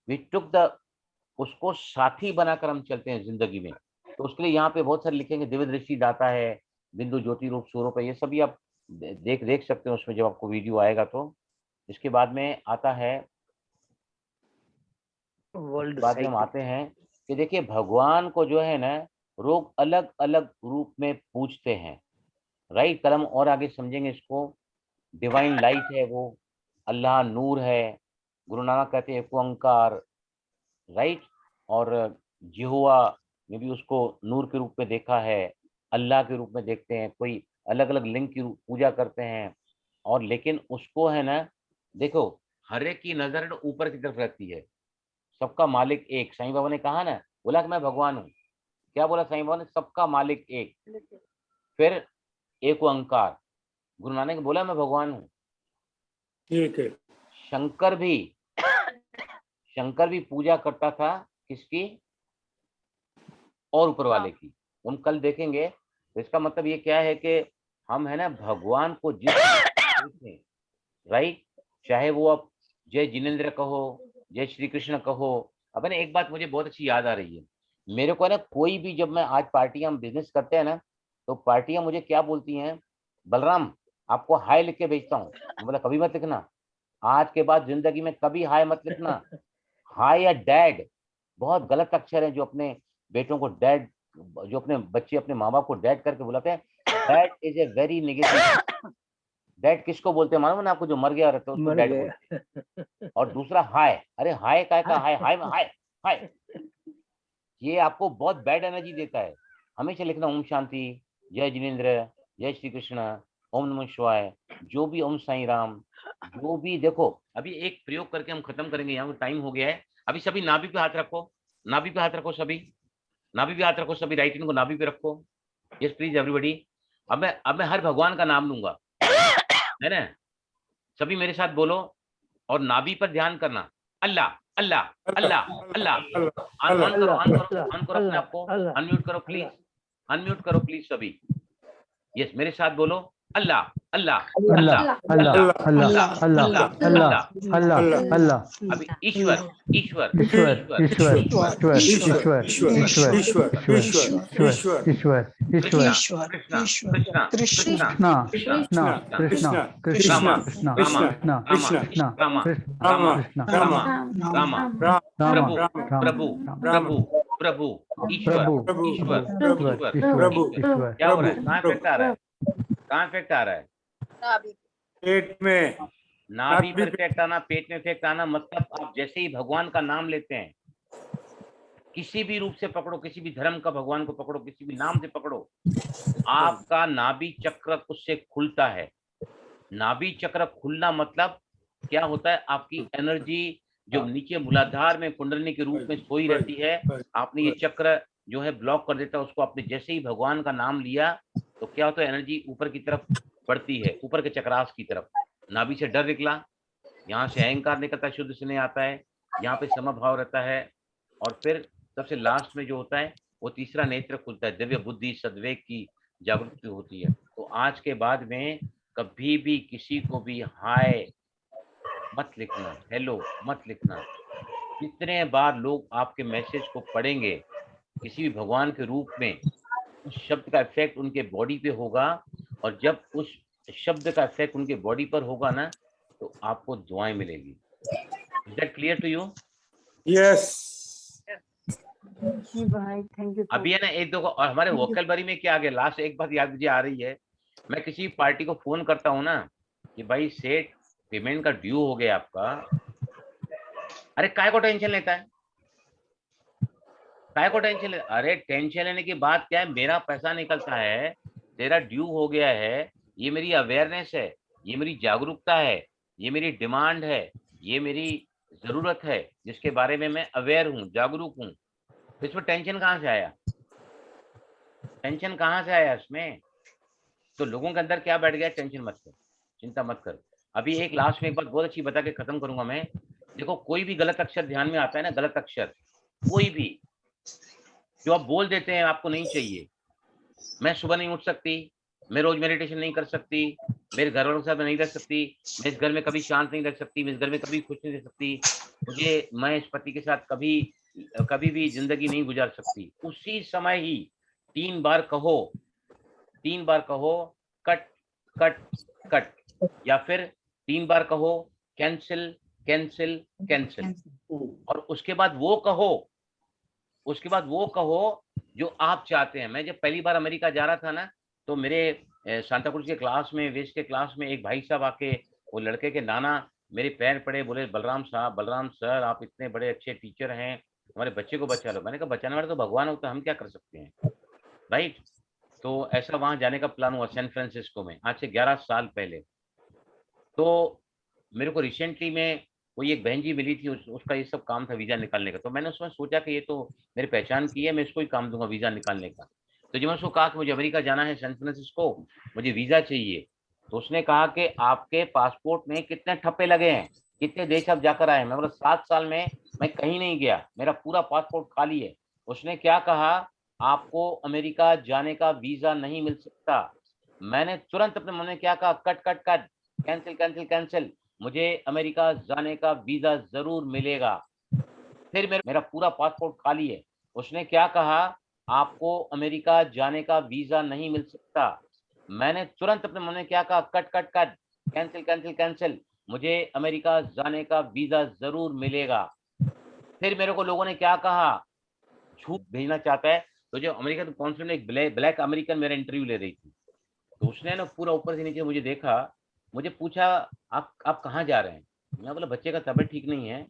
We took the, उसको साथी बनाकर हम चलते हैं जिंदगी में। तो उसके लिए यहाँ पे बहुत सारे लिखेंगे, दिव्य दृष्टि दाता है, बिंदु ज्योति रूप स्वरूप है, ये सभी आप देख सकते हो उसमें जब आपको वीडियो आएगा तो। इसके बाद में आता है, बाद में हम आते हैं कि देखिए भगवान को जो है ना लोग अलग अलग रूप में पूजते हैं, राइट। कल हम और आगे समझेंगे इसको। डिवाइन लाइट है वो, अल्लाह नूर है, गुरु नानक कहते हैं ओंकार, राइट। और यहोवा में भी उसको नूर के रूप में देखा है, अल्लाह के रूप में देखते हैं, कोई अलग अलग लिंग की पूजा करते हैं। और लेकिन उसको है ना, देखो हर एक की नजर ऊपर की तरफ रहती है, सबका मालिक एक। साईं बाबा ने कहा ना, बोला कि मैं भगवान हूँ। क्या बोला साईं बाबा ने? सबका मालिक एक। फिर एक ओंकार, गुरु नानक ने बोला मैं भगवान हूँ। ठीक है। शंकर भी पूजा करता था किसकी? और ऊपर वाले की। हम कल देखेंगे। तो इसका मतलब ये क्या है कि हम है ना भगवान को जिस राइट, चाहे वो आप जय जिनेन्द्र कहो, जय श्री कृष्ण कहो। अब है ना एक बात मुझे बहुत अच्छी याद आ रही है, मेरे को है ना कोई भी, जब मैं आज पार्टियां, हम बिजनेस करते हैं ना, तो पार्टियां मुझे क्या बोलती हैं, बलराम आपको हाय लिख के भेजता हूँ। बोला कभी मत लिखना, आज के बाद जिंदगी में कभी हाय मत लिखना। हाय या डैड बहुत गलत अक्षर है, जो अपने बेटों को डैड, जो अपने बच्चे अपने माँ बाप को डैड करके बुलाते हैं, dad is a very negative. Dad किसको बोलते हैं मालूम ना आपको? जो मर गया रहता है उसको डैड बोलते हैं। और दूसरा हाय, अरे हाय काय का हाय, हाय हाय हाय, ये आपको बहुत बैड एनर्जी देता है। हमेशा लिखना ओम शांति, जय जिनेन्द्र, जय श्री कृष्ण, ओम नमः शिवाय, जो भी ओम साईं राम, जो भी। देखो अभी एक प्रयोग करके हम खत्म करेंगे, यहाँ टाइम हो गया है। अभी सभी नाभि पे हाथ रखो, नाभि पे हाथ रखो, सभी नाभि पे हाथ रखो, सभी राइट हैंड को नाभि पे रखो। Yes please everybody. अब मैं हर भगवान का नाम लूंगा, है ना? सभी मेरे साथ बोलो और नाभि पर ध्यान करना। अल्लाह अल्लाह अल्लाह अल्लाह। ऑन करो अपने आप को, अनम्यूट करो प्लीज, अनम्यूट करो प्लीज सभी। यस मेरे साथ बोलो, अल्लाह अल्लाह अल्लाह अल्लाह अल्लाह अल्लाह अल्लाह अल्लाह अल्लाह। अभी ईश्वर ईश्वर ईश्वर ईश्वर ईश्वर ईश्वर ईश्वर ईश्वर ईश्वर कृष्ण कृष्ण कृष्ण कृष्ण कृष्ण कृष्ण कृष्ण कृष्ण रामा रामा रामा प्रभु प्रभु प्रभु प्रभु ईश्वर ईश्वर ईश्वर। क्या हो रहा है? कहाँ इफेक्ट आ रहा है? कहाँ इफेक्ट आ रहा है? पेट में, नाभि पर इफेक्ट आना, पेट में इफेक्ट आना। मतलब आप जैसे ही भगवान का नाम लेते हैं, किसी भी रूप से पकड़ो, किसी भी धर्म का भगवान को पकड़ो, किसी भी नाम से पकड़ो, आपका नाभि चक्र उससे खुलता है। नाभि चक्र खुलना मतलब क्या होता है? आपकी एनर्जी जो नीचे मूलाधार में कुंडलिनी के रूप में सोई रहती है, आपने ये चक्र जो है ब्लॉक कर देता है उसको। आपने जैसे ही भगवान का नाम लिया तो क्या होता है? एनर्जी ऊपर की तरफ बढ़ती है, ऊपर के चक्रास की तरफ। नाभि से डर निकला, यहाँ से अहंकार निकलता है, शुद्ध स्नेह आता है, यहाँ पे समभाव रहता है। और फिर सबसे लास्ट में जो होता है वो तीसरा नेत्र खुलता है, दिव्य बुद्धि सद्वेग की जागृति होती है। तो आज के बाद में कभी भी किसी को भी हाय मत लिखना, हेलो मत लिखना। जितने बार लोग आपके मैसेज को पढ़ेंगे किसी भी भगवान के रूप में, उस शब्द का इफेक्ट उनके बॉडी पे होगा। और जब उस शब्द का इफेक्ट उनके बॉडी पर होगा ना, तो आपको दुआएं मिलेगी। Is that clear to you? Yes. जी भाई थैंक यू। अभी है ना एक दो और हमारे वोकैबुलरी में क्या आ गया, लास्ट एक बात याद मुझे आ रही है, मैं किसी पार्टी को फोन करता हूँ ना कि भाई सेठ पेमेंट का ड्यू हो गया आपका, अरे काय को टेंशन लेता है, काय को टेंशन ले, अरे टेंशन लेने की बात क्या है, मेरा पैसा निकलता है, तेरा ड्यू हो गया है, ये मेरी अवेयरनेस है, ये मेरी जागरूकता है, ये मेरी डिमांड है, ये मेरी जरूरत है जिसके बारे में मैं अवेयर हूँ, जागरूक हूँ, तो इसमें टेंशन कहाँ से आया, टेंशन कहाँ से आया इसमें? तो लोगों के अंदर क्या बैठ गया, टेंशन मत कर, चिंता मत कर। अभी एक लास्ट में एक बात बहुत अच्छी बता के खत्म करूंगा मैं। देखो कोई भी गलत अक्षर ध्यान में आता है ना, गलत अक्षर कोई भी जो आप बोल देते हैं आपको नहीं चाहिए। मैं सुबह नहीं उठ सकती, मैं रोज मेडिटेशन नहीं कर सकती, मेरे घर वालों के साथ नहीं रह सकती, मैं इस घर में कभी शांत नहीं रह सकती, मैं इस घर में कभी खुश नहीं रह सकती, मैं इस पति के साथ कभी भी जिंदगी नहीं गुजार सकती। उसी समय ही 3 बार कहो कट कट कट, या फिर 3 बार कहो कैंसिल कैंसिल कैंसिल, और उसके बाद वो कहो जो आप चाहते हैं। मैं जब पहली बार अमेरिका जा रहा था ना, तो मेरे सांता क्रूज के क्लास में, वेस्ट के क्लास में एक भाई साहब आके, वो लड़के के नाना मेरे पैर पड़े, बोले बलराम सर आप इतने बड़े अच्छे टीचर हैं, हमारे बच्चे को बचा लो। मैंने कहा बचाने वाला तो भगवान होता है, हम क्या कर सकते हैं, राइट। तो ऐसा वहां जाने का प्लान हुआ सैन फ्रांसिस्को में, आज से 11 साल पहले। तो मेरे को रिसेंटली में कोई एक बहन जी मिली थी, उसका ये सब काम था वीजा निकालने का। तो मैंने उसमें सोचा कि ये तो मेरी पहचान की है, मैं इसको ही काम दूंगा वीजा निकालने का। तो जब मैं उसको कहा कि मुझे अमेरिका जाना है, सैन फ्रांसिस्को, मुझे वीजा चाहिए, तो उसने कहा कि आपके पासपोर्ट में कितने ठप्पे लगे हैं, कितने देश आप जाकर आए? मैं बोला 7 साल में मैं कहीं नहीं गया, मेरा पूरा पासपोर्ट खाली है। उसने क्या कहा, आपको अमेरिका जाने का वीजा नहीं मिल सकता। मैंने तुरंत अपने मन में क्या कहा, cut cut cut, cancel cancel cancel, मुझे अमेरिका जाने का वीजा जरूर मिलेगा। फिर मेरा पूरा पासपोर्ट खाली है। उसने क्या कहा, आपको अमेरिका जाने का वीजा नहीं मिल सकता। मैंने तुरंत अपने मन में क्या कहा, cut cut cut, cancel cancel cancel, मुझे अमेरिका जाने का वीजा जरूर मिलेगा। फिर मेरे को लोगों ने क्या कहा, झूठ भेजना चाहता है। तो जो अमेरिकन कॉन्सुलेट में एक ब्लैक अमेरिकन मेरा इंटरव्यू ले रही थी, तो उसने ना पूरा ऊपर से नीचे मुझे देखा, मुझे पूछा आप कहाँ जा रहे हैं? मैं बोला बच्चे का तबीयत ठीक नहीं है,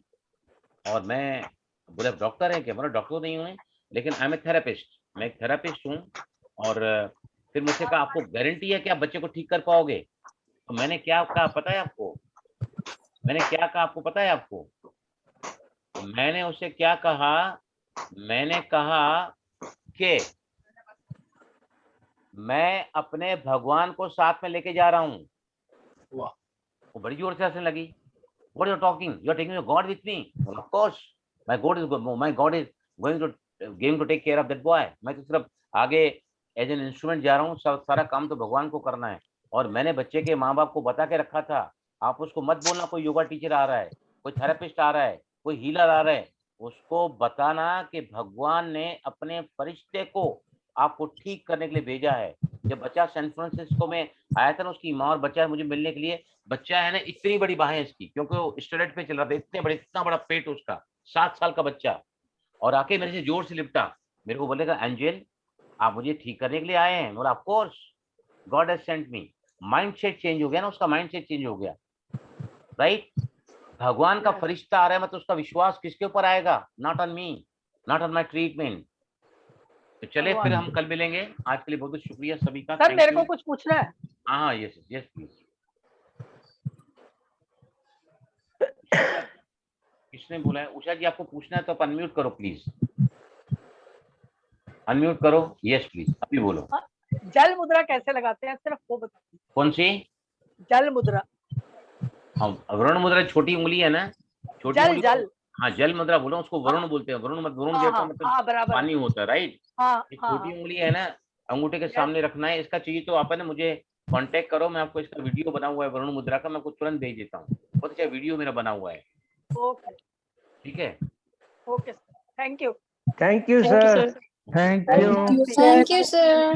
और मैं बोला डॉक्टर है क्या? बोला डॉक्टर नहीं हूँ, लेकिन आई एम ए थेरेपिस्ट, मैं एक थेरेपिस्ट हूँ। और फिर मुझसे कहा आपको गारंटी है कि आप बच्चे को ठीक कर पाओगे? तो मैंने क्या कहा पता है आपको, मैंने उससे क्या कहा, मैंने कहा कि मैं अपने भगवान को साथ में लेके जा रहा हूँ। वो बड़ी जोर से हंसने लगी, What are you talking? You are taking your God with me? Well, of course, my God is going to take care of that boy. मैं तो सिर्फ आगे एज एन इंस्ट्रूमेंट जा रहा हूँ, सारा काम तो भगवान को करना है। और मैंने बच्चे के माँ बाप को बता के रखा था, आप उसको मत बोलना कोई योगा टीचर आ रहा है, कोई थेरेपिस्ट आ रहा है, कोई हीलर आ रहा है, उसको बताना कि भगवान ने अपने फरिश्ते को आपको ठीक करने के लिए भेजा है। जब बच्चा सैन फ्रांसिस्को में आया था ना, उसकी माँ और बच्चा मुझे मिलने के लिए, बच्चा है ना इतनी बड़ी बाहें इसकी, क्योंकि वो स्टेरॉइड पे चल रहा था, इतना बड़ा पेट उसका, 7 साल का बच्चा, और आके मेरे से जोर से लिपटा, मेरे को बोलेगा एंजल आप मुझे ठीक करने के लिए आए हैं? बोला of course, God has sent me. Mindset change हो गया ना, उसका माइंडसेट चेंज हो गया, राइट। भगवान का फरिश्ता आ रहा है, मतलब उसका विश्वास किसके ऊपर आएगा? Not on me, not on my treatment. तो चले फिर हम कल मिलेंगे। आज के लिए बहुत बहुत शुक्रिया सभी का। सर मेरे को कुछ पूछना है। हाँ यस यस प्लीज। किसने बोला है? उषा जी आपको पूछना है तो आप अनम्यूट करो प्लीज, अनम्यूट करो। यस प्लीज, अभी बोलो। जल मुद्रा कैसे लगाते हैं, सिर्फ वो बताइए। कौन सी जल मुद्रा? हाँ वरुण मुद्रा, छोटी उंगली है ना, छोटी जल उंगली। जल हाँ जल मुद्रा बोलो, उसको वरुण बोलते हैं। वरुण देवता मतलब पानी होता है, राइट। छोटी उंगली है ना, अंगूठे के सामने रखना है। इसका चाहिए तो आप है ना मुझे कांटेक्ट करो, मैं आपको इसका वीडियो बना हुआ है वरुण मुद्रा का, मैं आपको तुरंत भेज देता हूँ। बहुत अच्छा वीडियो मेरा बना हुआ है। ओके ठीक है, okay thank you sir. Thank you sir.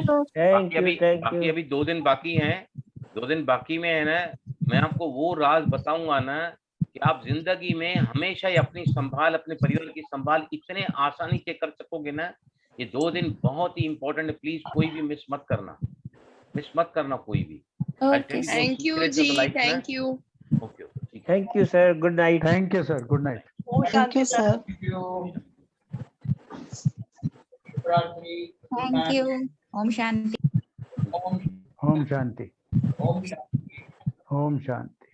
बाकी अभी 2 दिन बाकी हैं। 2 दिन बाकी में है ना, मैं आपको वो राज बताऊंगा ना कि आप जिंदगी में हमेशा ही अपनी संभाल, अपने परिवार की संभाल इतने आसानी से कर सकोगे ना। ये 2 दिन बहुत ही इंपॉर्टेंट है, प्लीज कोई भी मिस मत करना कोई भी। थैंक यू जी, थैंक यू। ओके ठीक है। Thank you sir, good night. Thank you sir, good night. Thank you sir. Thank you. शुभरात्रि। Thank you. ओम शांति। ओम ओम शांति। ओम शांति। ओम शांति।